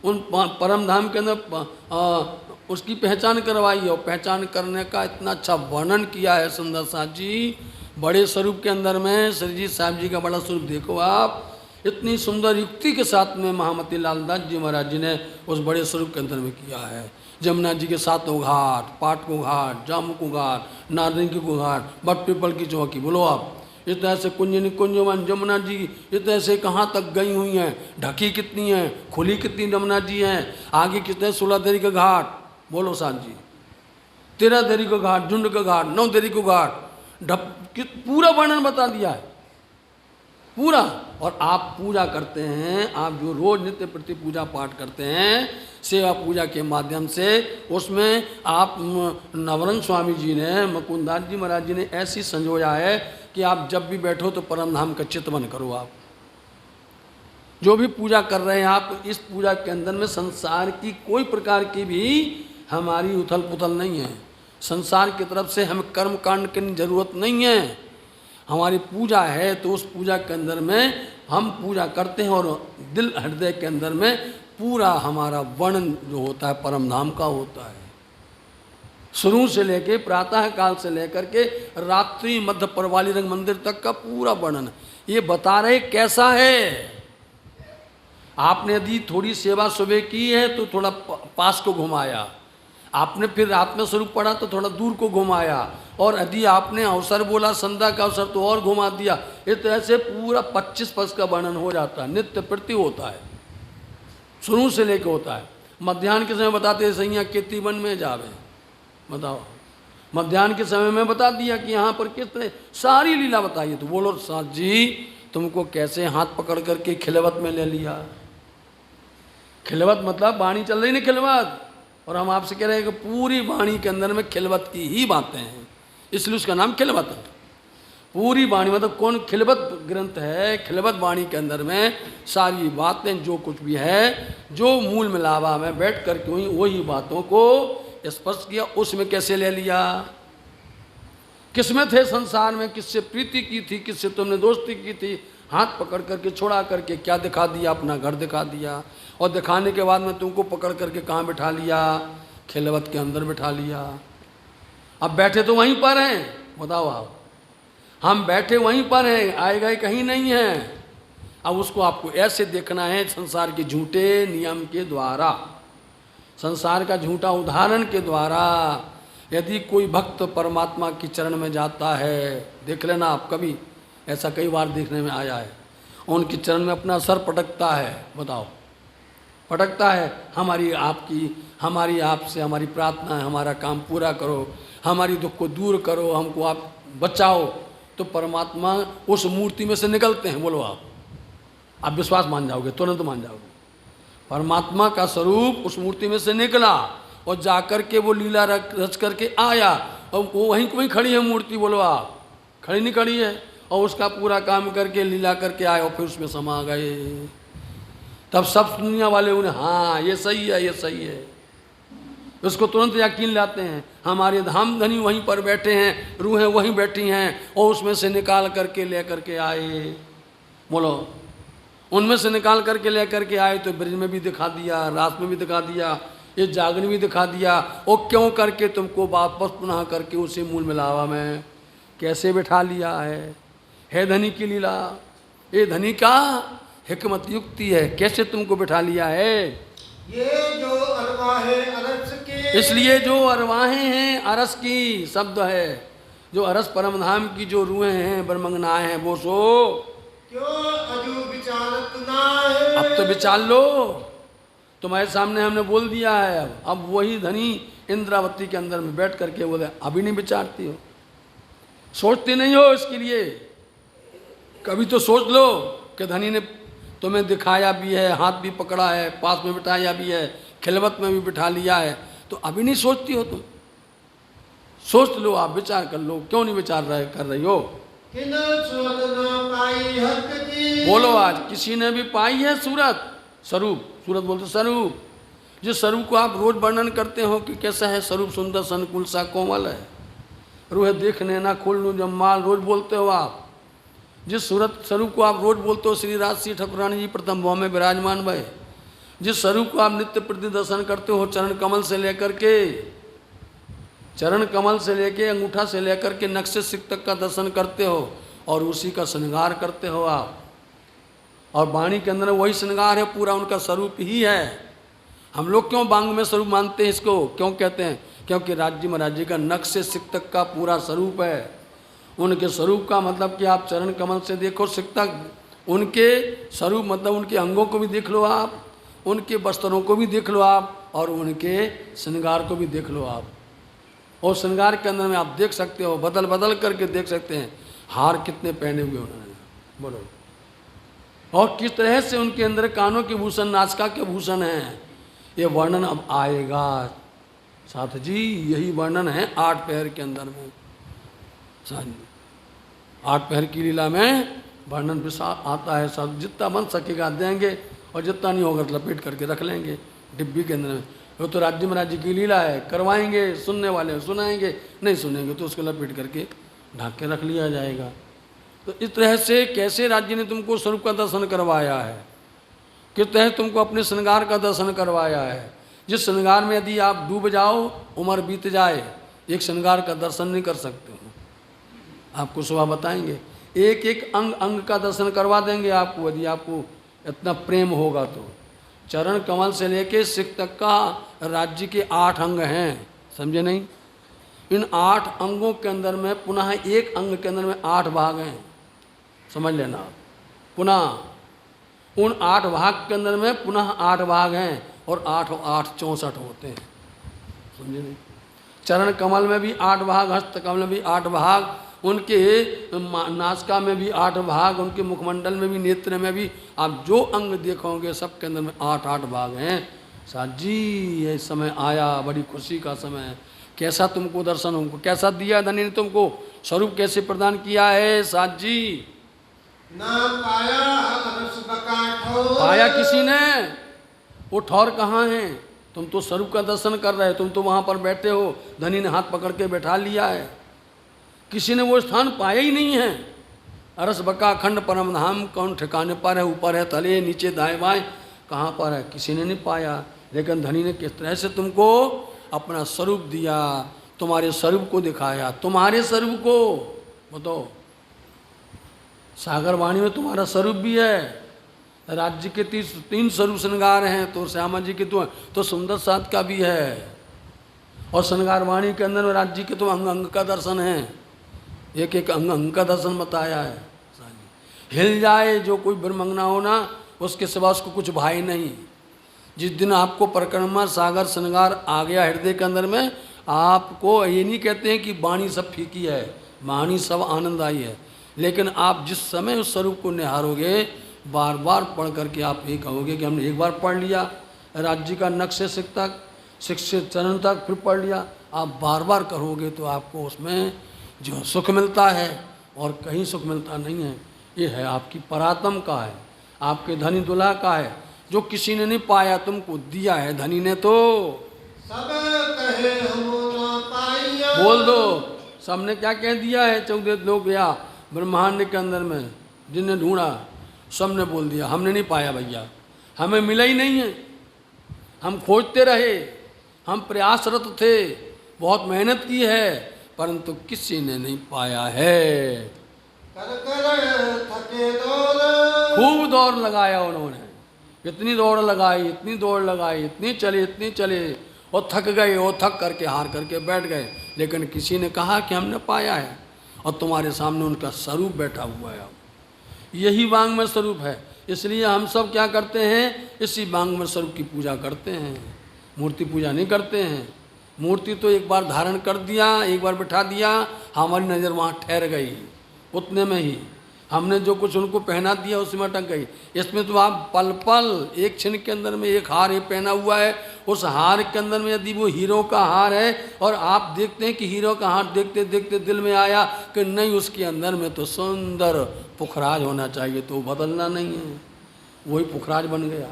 उन परम धाम के अंदर उसकी पहचान करवाई है, और पहचान करने का इतना अच्छा वर्णन किया है सुंदर साथ जी। बड़े स्वरूप के अंदर में श्री जी साहब जी का बड़ा स्वरूप देखो आप, इतनी सुंदर युक्ति के साथ में महामती लालदास जी महाराज जी ने उस बड़े स्वरूप के अंदर में किया है। जमुना जी के 7 घाट, पाट को घाट, जामू को घाट, नारदंगी को घाट, बट पीपल की चौकी। बोलो आप, इस तरह से कुंज निकुंजवन जमुना जी इस तरह से कहाँ तक गई हुई हैं, ढकी कितनी हैं, खुली कितनी जमुना जी हैं, आगे कितने 16 देरी का घाट। बोलो साथ जी, 13 देरी का घाट, झुंड का घाट, 9 देरी को घाट, पूरा वर्णन बता दिया है पूरा। और आप पूजा करते हैं, आप जो रोज नित्य प्रति पूजा पाठ करते हैं सेवा पूजा के माध्यम से, उसमें आप नवरंग स्वामी जी ने, मुकुंदास जी महाराज जी ने ऐसी संजोया है कि आप जब भी बैठो तो परम धाम का चिंतन करो। आप जो भी पूजा कर रहे हैं, आप इस पूजा के अंदर में संसार की कोई प्रकार की भी हमारी उथल पुथल नहीं है। संसार की तरफ से हमें कर्म कांड की जरूरत नहीं है। हमारी पूजा है तो उस पूजा के अंदर में हम पूजा करते हैं, और दिल हृदय के अंदर में पूरा हमारा वर्णन जो होता है परम धाम का होता है। शुरू से लेके प्रातः काल से लेकर के रात्रि मध्य परवाली रंग मंदिर तक का पूरा वर्णन ये बता रहे कैसा है। आपने यदि थोड़ी सेवा सुबह की है तो थोड़ा पास को घुमाया, आपने फिर रात में स्वरूप पढ़ा तो थोड़ा दूर को घुमाया, और यदि आपने अवसर बोला संध्या का अवसर तो और घुमा दिया। इस तरह से पूरा 25 पद का वर्णन हो जाता है, नित्य प्रति होता है, शुरू से लेकर होता है। मध्याह्न के समय बताते सैया कितनी वन में जावे, बताओ मध्याह्न के समय में बता दिया कि यहाँ पर कितने सारी लीला बताइए। तो बोलो साथ जी तुमको कैसे हाथ पकड़ करके खिलवत में ले लिया। खिलवत मतलब वाणी चल रही नहीं खिलवत, और हम आपसे कह रहे हैं कि पूरी वाणी के अंदर में खिलवत की ही बातें हैं, इसलिए उसका नाम खिलवत है। पूरी वाणी मतलब कौन खिलवत ग्रंथ है, खिलवत वाणी के अंदर में सारी बातें जो कुछ भी है, जो मूल मिलावा में बैठ करके वही बातों को स्पर्श किया। उसमें कैसे ले लिया, किसमें थे संसार में, किससे प्रीति की थी, किससे तुमने दोस्ती की थी, हाथ पकड़ करके छोड़ा करके क्या दिखा दिया, अपना घर दिखा दिया। और दिखाने के बाद में तुमको पकड़ करके कहाँ बिठा लिया, खिलवत के अंदर बिठा लिया। अब बैठे तो वहीं पर हैं, बताओ आप, हम बैठे वहीं पर हैं, आए गए कहीं नहीं हैं। अब उसको आपको ऐसे देखना है संसार के झूठे नियम के द्वारा, संसार का झूठा उदाहरण के द्वारा। यदि कोई भक्त परमात्मा की चरण में जाता है, देख लेना आप, कभी ऐसा कई बार देखने में आया है, उनकी चरण में अपना सर पटकता है, बताओ पटकता है, हमारी आपसे हमारी प्रार्थना है, हमारा काम पूरा करो, हमारी दुख को दूर करो, हमको आप बचाओ। तो परमात्मा उस मूर्ति में से निकलते हैं। बोलो आप विश्वास मान जाओगे, तुरंत मान जाओगे। परमात्मा का स्वरूप उस मूर्ति में से निकला और जाकर के वो लीला रच करके आया, और वो वहीं खड़ी है मूर्ति। बोलो आप, खड़ी नहीं खड़ी है, और उसका पूरा काम करके लीला करके आए और फिर उसमें समा गए। तब सब दुनिया वाले उन्हें हाँ ये सही है, ये सही है, उसको तुरंत यकीन लाते हैं। हमारे धाम धनी वहीं पर बैठे हैं, रूहें वहीं बैठी हैं, और उसमें से निकाल करके ले करके आए। बोलो उनमें से निकाल करके ले करके आए तो ब्रिज में भी दिखा दिया, रात में भी दिखा दिया, ये जागरण भी दिखा दिया, और क्यों करके तुमको वापस पुनः करके उसी मूल मिलावा में कैसे बिठा लिया है धनी की लीला। ये धनी का हिकमत युक्ति है, कैसे तुमको बिठा लिया है। ये जो अरवाहे अरस के, इसलिए जो अरवाहें हैं अरस की शब्द है, जो अरस परम धाम की जो रूहें हैं ब्रह्मंगनाएं हैं, वो सो क्यों अजू विचारत ना है। अब तो विचार लो, तुम्हारे सामने हमने बोल दिया है। अब वही धनी इंद्रावती के अंदर में बैठ करके बोले, अभी नहीं विचारती हो, सोचते नहीं हो इसके लिए। कभी तो सोच लो कि धनी ने तुम्हें दिखाया भी है, हाथ भी पकड़ा है, पास में बिठाया भी है, खिलवत में भी बिठा लिया है, तो अभी नहीं सोचती हो तुम। सोच लो, आप विचार कर लो, क्यों नहीं विचार कर रही हो। किन सूरत न पाई हक की, बोलो, आज किसी ने भी पाई है सूरत, स्वरूप, सूरत बोलते स्वरूप, जिस स्वरूप को आप रोज वर्णन करते हो कि कैसा है स्वरूप, सुंदर संकुल सा कोमल है, रूह देखने ना खोलू जम्माल, रोज बोलते हो आप। जिस सूरत स्वरूप को आप रोज बोलते हो, श्री राजसी ठाकुरानी जी प्रथम भाव में विराजमान भय, जिस स्वरूप को आप नित्य प्रति दर्शन करते हो, चरण कमल से लेकर के, चरण कमल से लेके अंगूठा से लेकर के नक्शे सिक तक का दर्शन करते हो, और उसी का श्रृंगार करते हो आप। और वाणी के अंदर वही श्रृंगार है, पूरा उनका स्वरूप ही है। हम लोग क्यों बांग में स्वरूप मानते हैं इसको, क्यों कहते हैं, क्योंकि राज्य महाराज जी का नक्शे सिक तक का पूरा स्वरूप है। उनके स्वरूप का मतलब कि आप चरण कमल से देखो सिक तक, उनके स्वरूप मतलब उनके अंगों को भी देख लो आप, उनके वस्त्रों को भी देख लो आप, और उनके श्रृंगार को भी देख लो आप। और श्रृंगार के अंदर में आप देख सकते हो, बदल बदल करके देख सकते हैं, हार कितने पहने हुए उन्होंने, बोलो, और किस तरह से उनके अंदर कानों के भूषण, नासिका के भूषण हैं। ये वर्णन अब आएगा साथ जी, यही वर्णन है 8 पहर के अंदर में। साथ 8 पहर की लीला में वर्णन विशाल आता है, सब जितना बन सकेगा देंगे, और जितना नहीं होगा तो लपेट करके रख लेंगे डिब्बी के अंदर में। वो तो राज्य महाराज जी की लीला है, करवाएंगे, सुनने वाले सुनाएंगे, नहीं सुनेंगे तो उसको लपेट करके ढाक के रख लिया जाएगा। तो इस तरह से कैसे राज्य ने तुमको स्वरूप का दर्शन करवाया है, किस तरह तुमको अपने श्रृंगार का दर्शन करवाया है। जिस श्रृंगार में यदि आप डूब जाओ, उम्र बीत जाए, एक श्रृंगार का दर्शन नहीं कर सकते हो। आपको सुबह बताएंगे, एक एक अंग अंग का दर्शन करवा देंगे आपको, यदि आपको इतना प्रेम होगा तो। चरण कमल से लेके सिख तक का राज्य के 8 अंग हैं, समझे नहीं। इन 8 अंगों के अंदर में पुनः एक अंग के अंदर में 8 भाग हैं, समझ लेना आप। पुनः उन 8 भाग के अंदर में पुनः 8 भाग हैं, और 8 8 64 होते हैं, समझे नहीं। चरण कमल में भी 8 भाग, हस्त कमल में भी 8 भाग, उनके नासिका में भी 8 भाग, उनके मुखमंडल में भी, नेत्र में भी, आप जो अंग देखोगे सब के अंदर में 8 8 भाग हैं। साथ जी ये समय आया, बड़ी खुशी का समय है। कैसा तुमको दर्शन, हमको कैसा दिया धनी ने, तुमको स्वरूप कैसे प्रदान किया है साथ जी। ना पाया अरस बका ठोर, पाया किसी ने, वो ठौर कहाँ है। तुम तो स्वरूप का दर्शन कर रहे हो, तुम तो वहाँ पर बैठे हो, धनी ने हाथ पकड़ के बैठा लिया है। किसी ने वो स्थान पाया ही नहीं है। अरस बका खंड परम धाम कौन ठिकाने पर है, ऊपर है, तले, नीचे, दाएं बाएं, कहाँ पर है, किसी ने नहीं पाया। लेकिन धनी ने किस तरह से तुमको अपना स्वरूप दिया, तुम्हारे स्वरूप को दिखाया, तुम्हारे स्वरूप को बताओ। सागर वाणी में तुम्हारा स्वरूप भी है। राज्य के 3 स्वरूप श्रृंगार हैं, तो श्यामा जी के तो सुंदर साथ का भी है, और श्रृंगार वाणी के अंदर में राज्य के तो अंग अंग का दर्शन है, एक एक अंग अंग का दर्शन बताया है। हिल जाए जो कोई ब्रह्मंगना हो ना, उसके सिवा उसको कुछ भाई नहीं। जिस दिन आपको परिक्रमा सागर श्रृंगार आ गया हृदय के अंदर में, आपको ये नहीं कहते हैं कि वाणी सब फीकी है, वाणी सब आनंददायी है, लेकिन आप जिस समय उस स्वरूप को निहारोगे, बार बार पढ़ करके आप ये कहोगे कि हमने एक बार पढ़ लिया राज्य का नक्शे सिख तक, शिक्षित चरण तक, फिर पढ़ लिया। आप बार बार करोगे तो आपको उसमें जो सुख मिलता है और कहीं सुख मिलता नहीं है। ये है आपकी परात्म का है, आपके धनी दुल्हा का है, जो किसी ने नहीं पाया तुमको दिया है धनी ने। तो सब कहे हम ना पाइया, बोल दो, सबने क्या कह दिया है। 14 लोग या ब्रह्मांड के अंदर में जिनने ढूंढा, सबने बोल दिया हमने नहीं पाया भैया, हमें मिला ही नहीं है, हम खोजते रहे हम प्रयासरत थे, बहुत मेहनत की है, परंतु किसी ने नहीं पाया है। कर कर थके दौड़ खूब दौड़ लगाया उन्होंने, इतनी दौड़ लगाई, इतनी दौड़ लगाई, इतनी चले और थक गए, और थक करके हार करके बैठ गए। लेकिन किसी ने कहा कि हमने पाया है, और तुम्हारे सामने उनका स्वरूप बैठा हुआ है। यही वांग्मय स्वरूप है। इसलिए हम सब क्या करते हैं, इसी वांग्मय स्वरूप की पूजा करते हैं, मूर्ति पूजा नहीं करते हैं। मूर्ति तो एक बार धारण कर दिया, एक बार बिठा दिया, हमारी नज़र वहाँ ठहर गई, उतने में ही हमने जो कुछ उनको पहना दिया उसमें अटक गई। इसमें तो आप पल पल एक क्षण के अंदर में एक हार ये पहना हुआ है, उस हार के अंदर में यदि वो हीरो का हार है और आप देखते हैं कि हीरो का हार देखते देखते दिल में आया कि नहीं, उसके अंदर में तो सुंदर पुखराज होना चाहिए, तो बदलना नहीं है, वही पुखराज बन गया।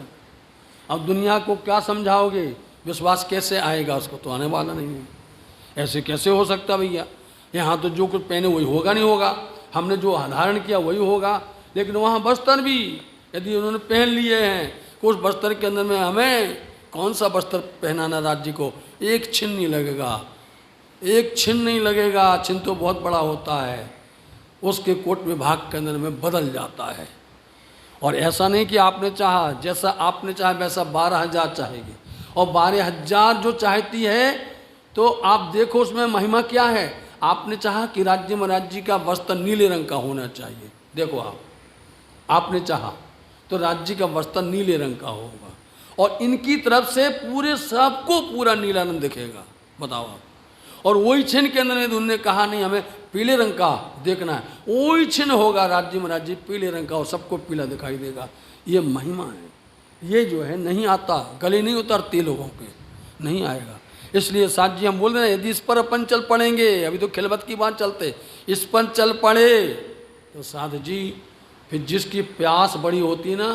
अब दुनिया को क्या समझाओगे, विश्वास कैसे आएगा, उसको तो आने वाला नहीं है। ऐसे कैसे हो सकता भैया, यहाँ तो जो कुछ पहने वही होगा, नहीं होगा, हमने जो धारण किया वही होगा। लेकिन वहाँ वस्त्र भी यदि उन्होंने पहन लिए हैं, उस वस्त्र के अंदर में हमें कौन सा वस्त्र पहनाना राज्य को, एक छिन नहीं लगेगा, एक छिन नहीं लगेगा, छिन तो बहुत बड़ा होता है, उसके कोट विभाग के अंदर में बदल जाता है। और ऐसा नहीं कि आपने चाहा, जैसा आपने चाहा वैसा 12,000 चाहेगी, और 12,000 जो चाहती है तो आप देखो उसमें महिमा क्या है। आपने चाहा कि राज्य महाराज जी का वस्त्र नीले रंग का होना चाहिए, देखो आपने चाहा तो राज्य का वस्त्र नीले रंग का होगा, और इनकी तरफ से पूरे सबको पूरा नीला रंग दिखेगा, बताओ आप। और वही छिन के अंदर में उन्होंने कहा नहीं हमें पीले रंग का देखना है, वही छिन होगा राज्य महाराज जी पीले रंग का, और सबको पीला दिखाई देगा। ये महिमा है, ये जो है नहीं आता, गले नहीं उतरते लोगों के, नहीं आएगा। इसलिए साथ जी हम बोल रहे हैं यदि इस पर अपन चल पड़ेंगे, अभी तो खिलबत की बात चलते, इस पर चल पड़े तो साध जी फिर जिसकी प्यास बड़ी होती ना,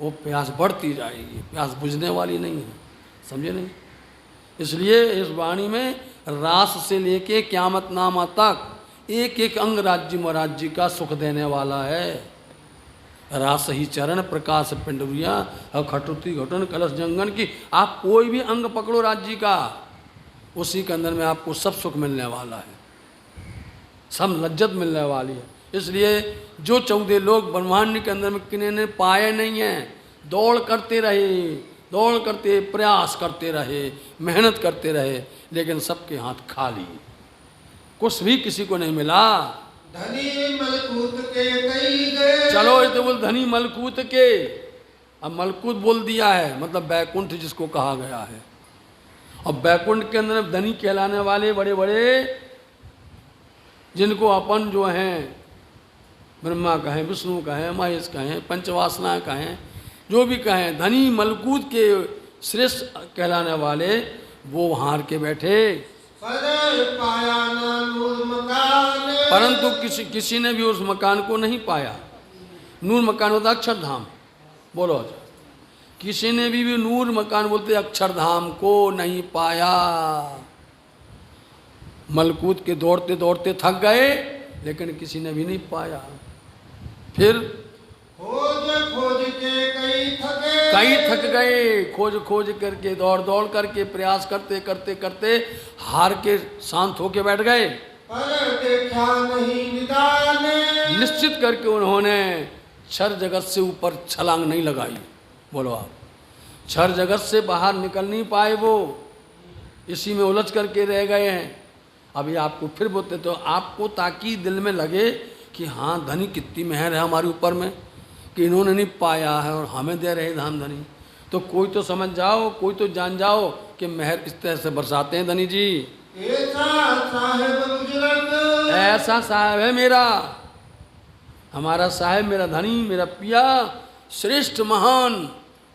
वो प्यास बढ़ती जाएगी, प्यास बुझने वाली नहीं है, समझे नहीं। इसलिए इस वाणी में रास से लेके क्यामत नामा तक एक एक अंग राज्य महाराज जी का सुख देने वाला है। रास ही चरण प्रकाश पिंडरिया खटुती घटन कलश जंगन की, आप कोई भी अंग पकड़ो राज्य का, उसी के अंदर में आपको सब सुख मिलने वाला है, सब लज्जत मिलने वाली है। इसलिए जो 14 लोग ब्रह्मांड के अंदर में किन्हीं ने पाए नहीं हैं, दौड़ करते रहे, दौड़ करते प्रयास करते रहे, मेहनत करते रहे, लेकिन सबके हाथ खाली, कुछ भी किसी को नहीं मिला। धनी मलकूत के कई गए, चलो ये तो बोल धनी मलकूत के, अब मलकूत बोल दिया है मतलब बैकुंठ जिसको कहा गया है। और बैकुंठ के अंदर धनी कहलाने वाले बड़े बड़े जिनको अपन जो हैं ब्रह्मा कहें, विष्णु कहें, महेश कहें, पंचवासना कहें, जो भी कहें, धनी मलकूत के श्रेष्ठ कहलाने वाले वो हार के बैठे, पर पाया ना नूर मकान, परंतु किसी ने भी उस मकान को नहीं पाया। नूर मकान होता अक्षरधाम, बोलो किसी ने भी नूर मकान बोलते अक्षरधाम को नहीं पाया। मलकूत के दौड़ते दौड़ते थक गए, लेकिन किसी ने भी नहीं पाया। फिर खोज खोज के कई थक गए, खोज खोज करके दौड़ दौड़ करके प्रयास करते करते करते हार के शांत होके बैठ गए। पर देखा नहीं निदान, निश्चित करके उन्होंने क्षर जगत से ऊपर छलांग नहीं लगाई। बोलो आप, क्षर जगत से बाहर निकल नहीं पाए, वो इसी में उलझ करके रह गए हैं। अभी आपको फिर बोलते तो आपको ताकि दिल में लगे कि हाँ धनी कितनी मेहर है हमारे ऊपर में कि इन्होंने नहीं पाया है और हमें दे रहे धाम धनी, तो कोई तो समझ जाओ, कोई तो जान जाओ कि मेहर इस तरह से बरसाते हैं धनी जी। ऐसा साहेब बुजुर्ग, ऐसा साहब है मेरा, हमारा साहब, मेरा धनी, मेरा पिया, श्रेष्ठ महान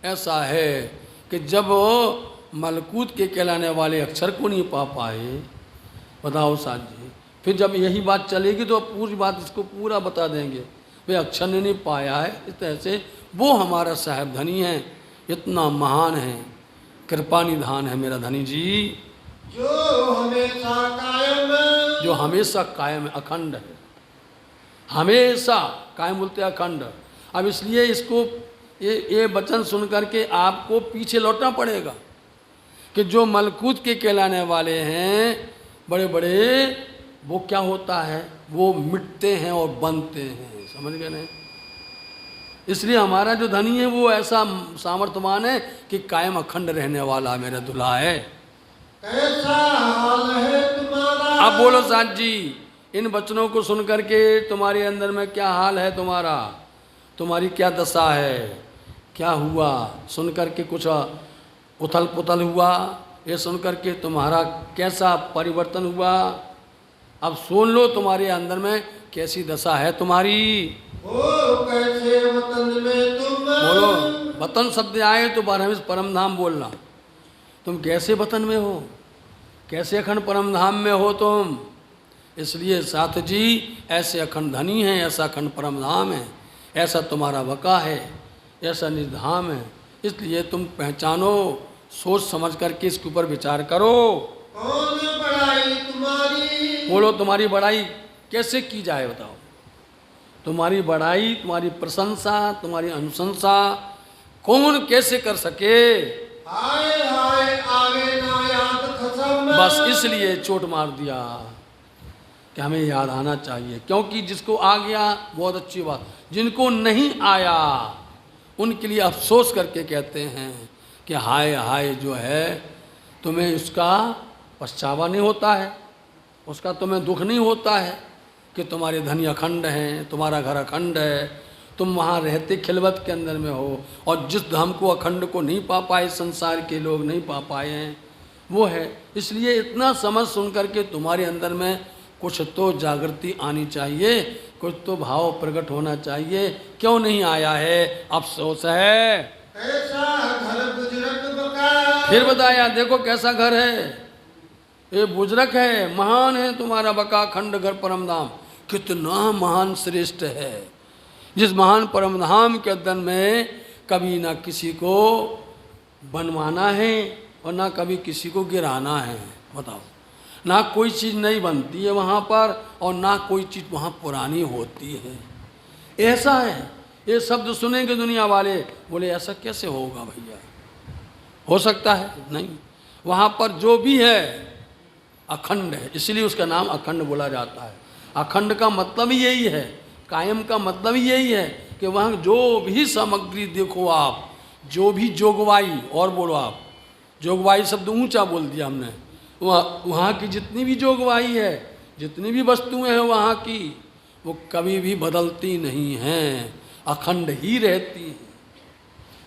ऐसा है कि जब मलकूत के कहलाने वाले अक्षर को नहीं पा पाए, बताओ साथ जी, फिर जब यही बात चलेगी तो पूरी बात इसको पूरा बता देंगे, वे अक्षर ने नहीं पाया है, इस तरह से वो हमारा साहब धनी है, इतना महान है, कृपा निधान है मेरा धनी जी, जो हमेशा कायम, जो हमेशा कायम है, अखंड है, हमेशा कायम बोलते अखंड। अब इसलिए इसको ये वचन सुन करके आपको पीछे लौटना पड़ेगा कि जो मलकूत के कहलाने वाले हैं बड़े बड़े, वो क्या होता है, वो मिटते हैं और बनते हैं, समझ गए नहीं। इसलिए हमारा जो धनी है वो ऐसा सामर्थ्यवान है कि कायम अखंड रहने वाला मेरा दुल्हा है। कैसा हाल है तुम्हारा। अब बोलो साथ जी, इन वचनों को सुन करके तुम्हारे अंदर में क्या हाल है तुम्हारा, तुम्हारी क्या दशा है, क्या हुआ, सुन करके कुछ उथल पुथल हुआ, ये सुन करके तुम्हारा कैसा परिवर्तन हुआ। अब सुन लो तुम्हारे अंदर में कैसी दशा है तुम्हारी। ओ कैसे वतन में तुम। बोलो, वतन शब्द आए तो बारहवीं परम धाम बोलना। तुम कैसे वतन में हो, कैसे अखंड परम धाम में हो तुम। इसलिए साथ जी ऐसे अखंड धनी हैं, ऐसा अखंड परम धाम है, ऐसा तुम्हारा बका है, ऐसा निर्धाम है। इसलिए तुम पहचानो, सोच समझ करके इसके ऊपर विचार करो। कौन बड़ाई तुम्हारी। बोलो, तुम्हारी बड़ाई कैसे की जाए बताओ। तुम्हारी बड़ाई, तुम्हारी प्रशंसा, तुम्हारी अनुशंसा कौन कैसे कर सके। हाय हाय आगे ना याद खसम। बस इसलिए चोट मार दिया कि हमें याद आना चाहिए, क्योंकि जिसको आ गया बहुत अच्छी बात, जिनको नहीं आया उनके लिए अफसोस करके कहते हैं कि हाय हाय जो है तुम्हें उसका पछतावा नहीं होता है, उसका तुम्हें दुख नहीं होता है कि तुम्हारे धनी अखंड हैं, तुम्हारा घर अखंड है, तुम वहाँ रहते खिलवत के अंदर में हो, और जिस धाम को अखंड को नहीं पा पाए, संसार के लोग नहीं पा पाए हैं, वो है। इसलिए इतना समझ सुन करके तुम्हारे अंदर में कुछ तो जागृति आनी चाहिए, कुछ तो भाव प्रकट होना चाहिए। क्यों नहीं आया है, अफसोस है। कैसा घर बुजुर्ग बका। फिर बताया, देखो कैसा घर है, ये बुजुर्ग है, महान है तुम्हारा बका खंड घर परम धाम। कितना महान श्रेष्ठ है, जिस महान परम धाम के अंदर में कभी ना किसी को बनवाना है और ना कभी किसी को गिराना है। बताओ, ना कोई चीज़ नहीं बनती है वहाँ पर और ना कोई चीज़ वहाँ पुरानी होती है। ऐसा है, ये शब्द सुनेंगे दुनिया वाले, बोले ऐसा कैसे होगा भैया, हो सकता है नहीं। वहाँ पर जो भी है अखंड है, इसलिए उसका नाम अखंड बोला जाता है। अखंड का मतलब ही यही है, कायम का मतलब ही यही है कि वहाँ जो भी सामग्री देखो आप, जो भी जोगवाई, और बोलो आप, जोगवाई शब्द ऊंचा बोल दिया हमने, वहाँ की जितनी भी जोगवाई है, जितनी भी वस्तुएं हैं वहाँ की, वो कभी भी बदलती नहीं हैं, अखंड ही रहती हैं।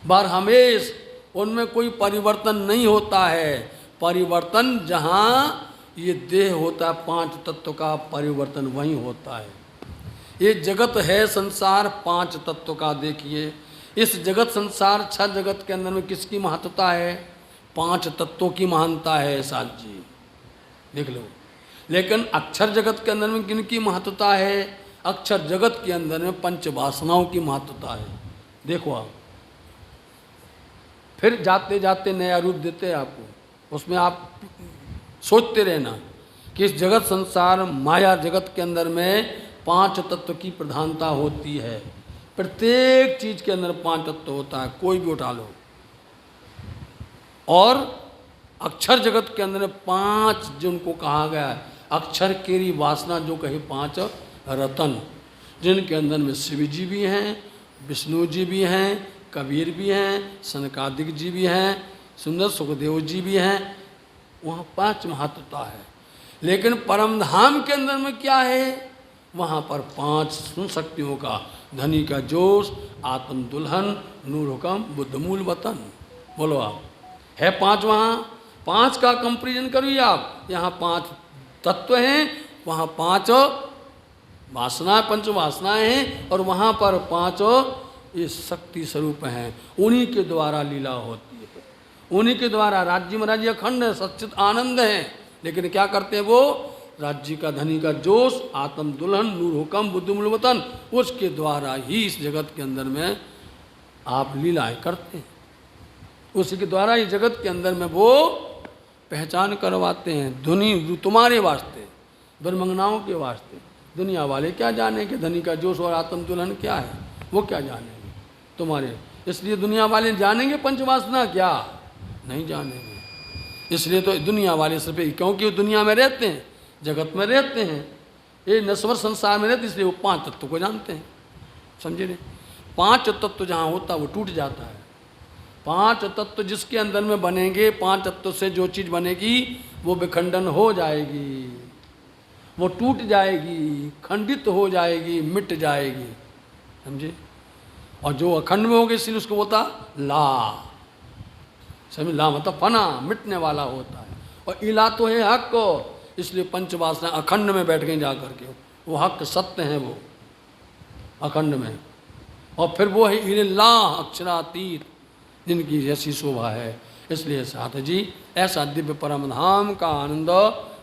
बार हमेश उनमें कोई परिवर्तन नहीं होता है। परिवर्तन जहाँ ये देह होता है, पांच तत्व का परिवर्तन वहीं होता है। ये जगत है संसार पांच तत्व का। देखिए इस जगत संसार छह जगत के अंदर में किसकी महत्ता है, पांच तत्वों की महानता है साथ जी, देख लो। लेकिन अक्षर जगत के अंदर में किनकी महत्ता है, अक्षर जगत के अंदर में पंच वासनाओं की महत्ता है। देखो आप, फिर जाते जाते नया रूप देते हैं आपको, उसमें आप सोचते रहना कि इस जगत संसार माया जगत के अंदर में पांच तत्व की प्रधानता होती है। प्रत्येक चीज के अंदर पांच तत्व होता है, कोई भी उठा लो। और अक्षर जगत के अंदर में पांच जिनको कहा गया है, अक्षर केरी वासना जो कहे पांच रतन, जिनके अंदर में शिव जी भी हैं, विष्णु जी भी हैं, कबीर भी हैं, सनकादिक जी भी हैं, सुंदर सुखदेव जी भी हैं। वहाँ पांच महत्वता है। लेकिन परम धाम के अंदर में क्या है, वहाँ पर पांच शक्तियों का, धनी का जोश, आत्म दुल्हन, नूर हुकम, बुद्ध मूल वतन। बोलो आप, है पांच, वहाँ पांच का कंपेरिजन करिए आप। यहाँ पांच तत्व हैं, वहाँ पांच वासना, पंच वासनाएं हैं, और वहाँ पर पांच ये शक्ति स्वरूप हैं। उन्हीं के द्वारा लीला होती है, उन्हीं के द्वारा राज्य में राज्य अखंड है, सच्चित आनंद है। लेकिन क्या करते हैं वो, राज्य का धनी का जोश, आत्म दुल्हन, नूर हुकम, बुद्ध मूल वतन, उसके द्वारा ही इस जगत के अंदर में आप लीलाएं करते हैं। उसी के द्वारा इस जगत के अंदर में वो पहचान करवाते हैं। धनी तुम्हारे वास्ते, दुर्मंगनाओं के वास्ते। दुनिया वाले क्या जाने कि धनी का जोश और आत्म दुल्हन क्या है, वो क्या जानेंगे तुम्हारे। इसलिए दुनिया वाले जानेंगे पंचवासना क्या, नहीं जानेंगे। इसलिए तो दुनिया वाले सिर्फ, क्योंकि वो दुनिया में रहते हैं, जगत में रहते हैं, ये नश्वर संसार में रहते, इसलिए वो 5 तत्व को जानते हैं। समझे नहीं? 5 तत्व जहाँ होता वो टूट जाता है। 5 तत्व जिसके अंदर में बनेंगे, 5 तत्व से जो चीज़ बनेगी वो विखंडन हो जाएगी, वो टूट जाएगी, खंडित हो जाएगी, मिट जाएगी। समझे? और जो अखंड में होगी इसलिए उसको बोलता ला। समझ? ला मतलब फना, मिटने वाला होता है। और इला तो है हक को, इसलिए पंचवासना अखंड में बैठ गए जा करके, वो हक सत्य है वो अखंड में। और फिर वो है इला अक्षरातीत जिनकी जैसी शोभा है। इसलिए साथ जी ऐसा दिव्य परम धाम का आनंद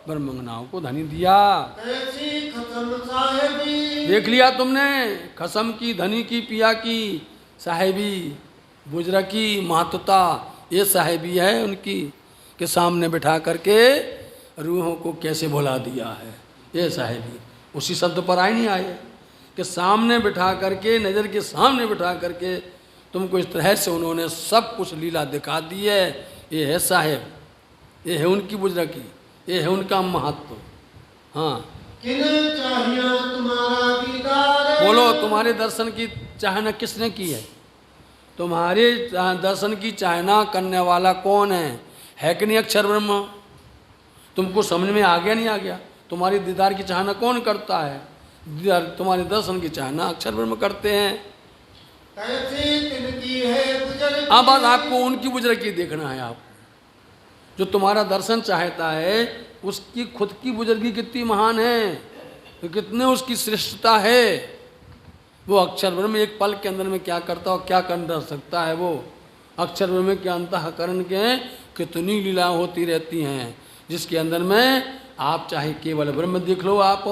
ब्रह्मंगनाओं को धनी दिया। कैसी खत्म साहेबी, देख लिया तुमने, खसम की, धनी की, पिया की, साहेबी, बुजरा की महत्वता, ये साहेबी है उनकी, के सामने बिठा करके रूहों को कैसे भुला दिया है। ये साहेबी उसी शब्द पर आए नहीं आए कि सामने बिठा करके, नज़र के सामने बिठा करके तुमको इस तरह से उन्होंने सब कुछ लीला दिखा दी है। ये है साहेब, ये है उनकी बुजरा की, ये है उनका महत्व। हाँ किन चाहिए तुम्हारा दीदार, बोलो, तुम्हारे दर्शन की चाहना किसने की है? तुम्हारे दर्शन की चाहना करने वाला कौन है कि नहीं अक्षर ब्रह्म? तुमको समझ में आ गया नहीं आ गया? तुम्हारी दीदार की चाहना कौन करता है? तुम्हारे दर्शन की चाहना अक्षर ब्रह्म करते हैं। कैसी तिनकी है गुजर, अब बात आपको उनकी बुजर की देखना है। आपको जो तुम्हारा दर्शन चाहता है उसकी खुद की बुजुर्गी कितनी महान है, तो कितने उसकी श्रेष्ठता है। वो अक्षर ब्रह्म एक पल के अंदर में क्या करता और क्या कर सकता है। वो अक्षर ब्रह्म के अंतःकरण के कितनी लीला होती रहती हैं, जिसके अंदर में आप चाहे केवल ब्रह्म देख लो, आप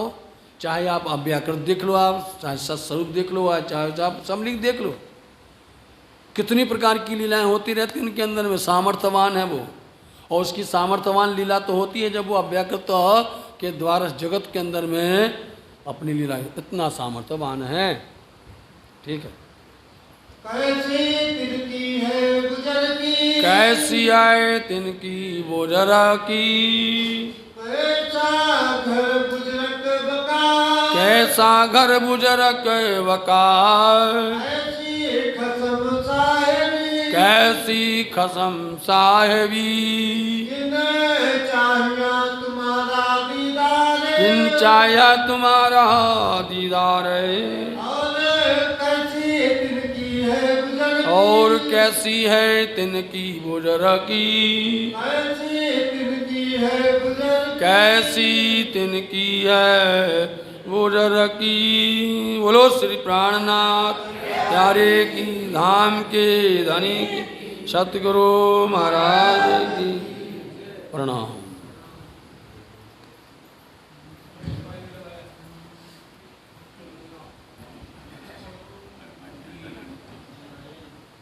चाहे आप अव्याकृत देख लो, आप चाहे सत्स्वरूप देख लो, चाहे आप समलिंग देख लो, कितनी प्रकार की लीलाएं होती रहती हैं उनके अंदर में। सामर्थ्यवान है वो, और उसकी सामर्थ्यवान लीला तो होती है जब वो अव्याकृत के द्वारा जगत के अंदर में अपनी लीला इतना सामर्थ्यवान है। ठीक है। कैसी तिनकी है गुजर की, कैसी आए तिनकी बोजरा की, कैसा घर गुजरक बकार, कैसा घर बुजरक वकार, ऐसी खसम साहेबी, कैसी खसम साहेबी, किन चाहिए तुम्हारा दीदार, किन चाया तुम्हारा दीदार है। और कैसी तिनकी है गुजर की, और कैसी है तिनकी बुजर की, कैसी तिनकी है गुजर, कैसी तिनकी है बुजर की। बोलो श्री प्राणनाथ प्यारे की धाम के धनी की सतगुरु महाराज की प्रणाम।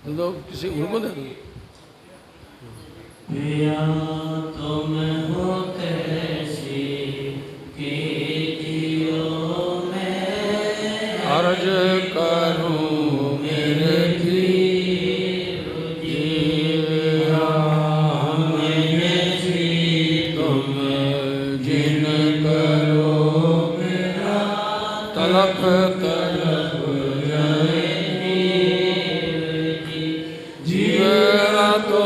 दो किसी उनको दे दो। पिया तुम हो कैसी कि जियो मैं अर्ज करूं मेरे पीर जीरा हमें जी तुम जिन करो मेरा तलप तलप जीवरा तो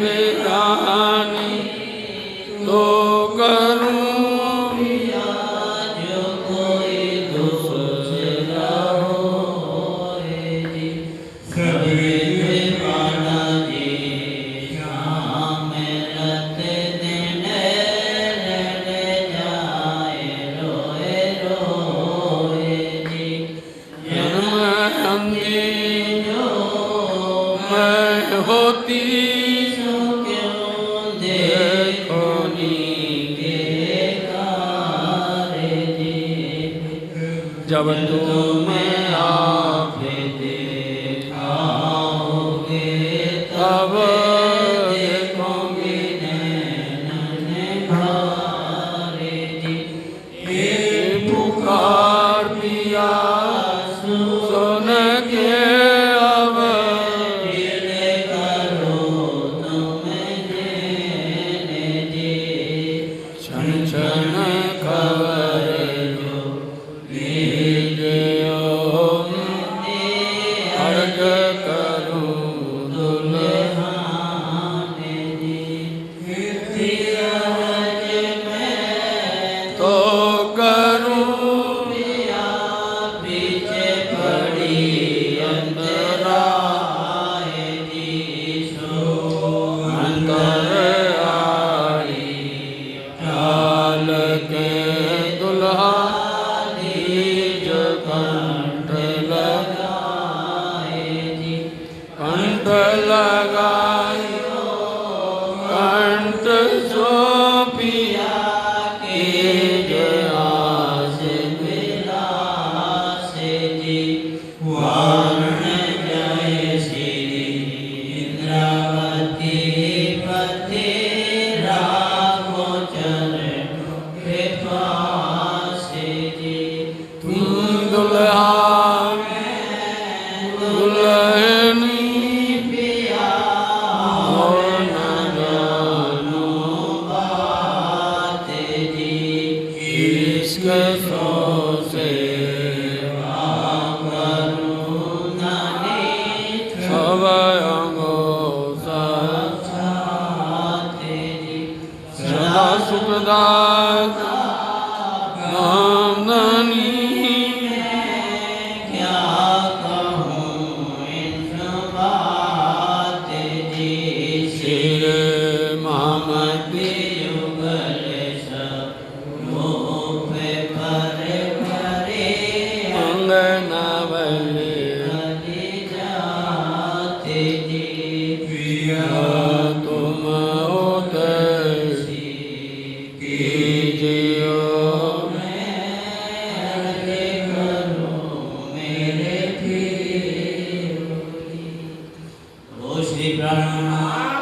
बेगानी तो करूं जो कोई दूसरा होए जी कभी पाना जी शाम रत दिन लड़ जाए रोए रोए जी जन्म अंगी मैं होती जब तुम आपे दिखाओगे तब देखोगे नैनन भरे जी। हे पुकार पिया सुन के अब गिले करो तुम जेने जी। क्षण क्षण खबर अर्घ करूं दुल्हाने जी। तीरज में तो करूं पिया पीछे पड़ी अंतराए जी। सो अंतर आई ढाल के दुल्हा नीज कंठ लगाए जी। कंठ लगाई कंठ सो पिया के आस विलासे जी। वर्ण जय श्री इंद्रावती पति राघो चरण कृपा से जी। तुम दुल्हा दुल्हनी पिया और न जानो बात जी। इश्क सो से सब अंगों सदा सुखदायक नामनी क्या कहूँ इन बात जी। सिर मामती युगल सब मुँह पर करे अंगनावली हरि जाते जी। पिया तुम होते कीजियो हरे करो मेरे फिर। ओ श्री प्राण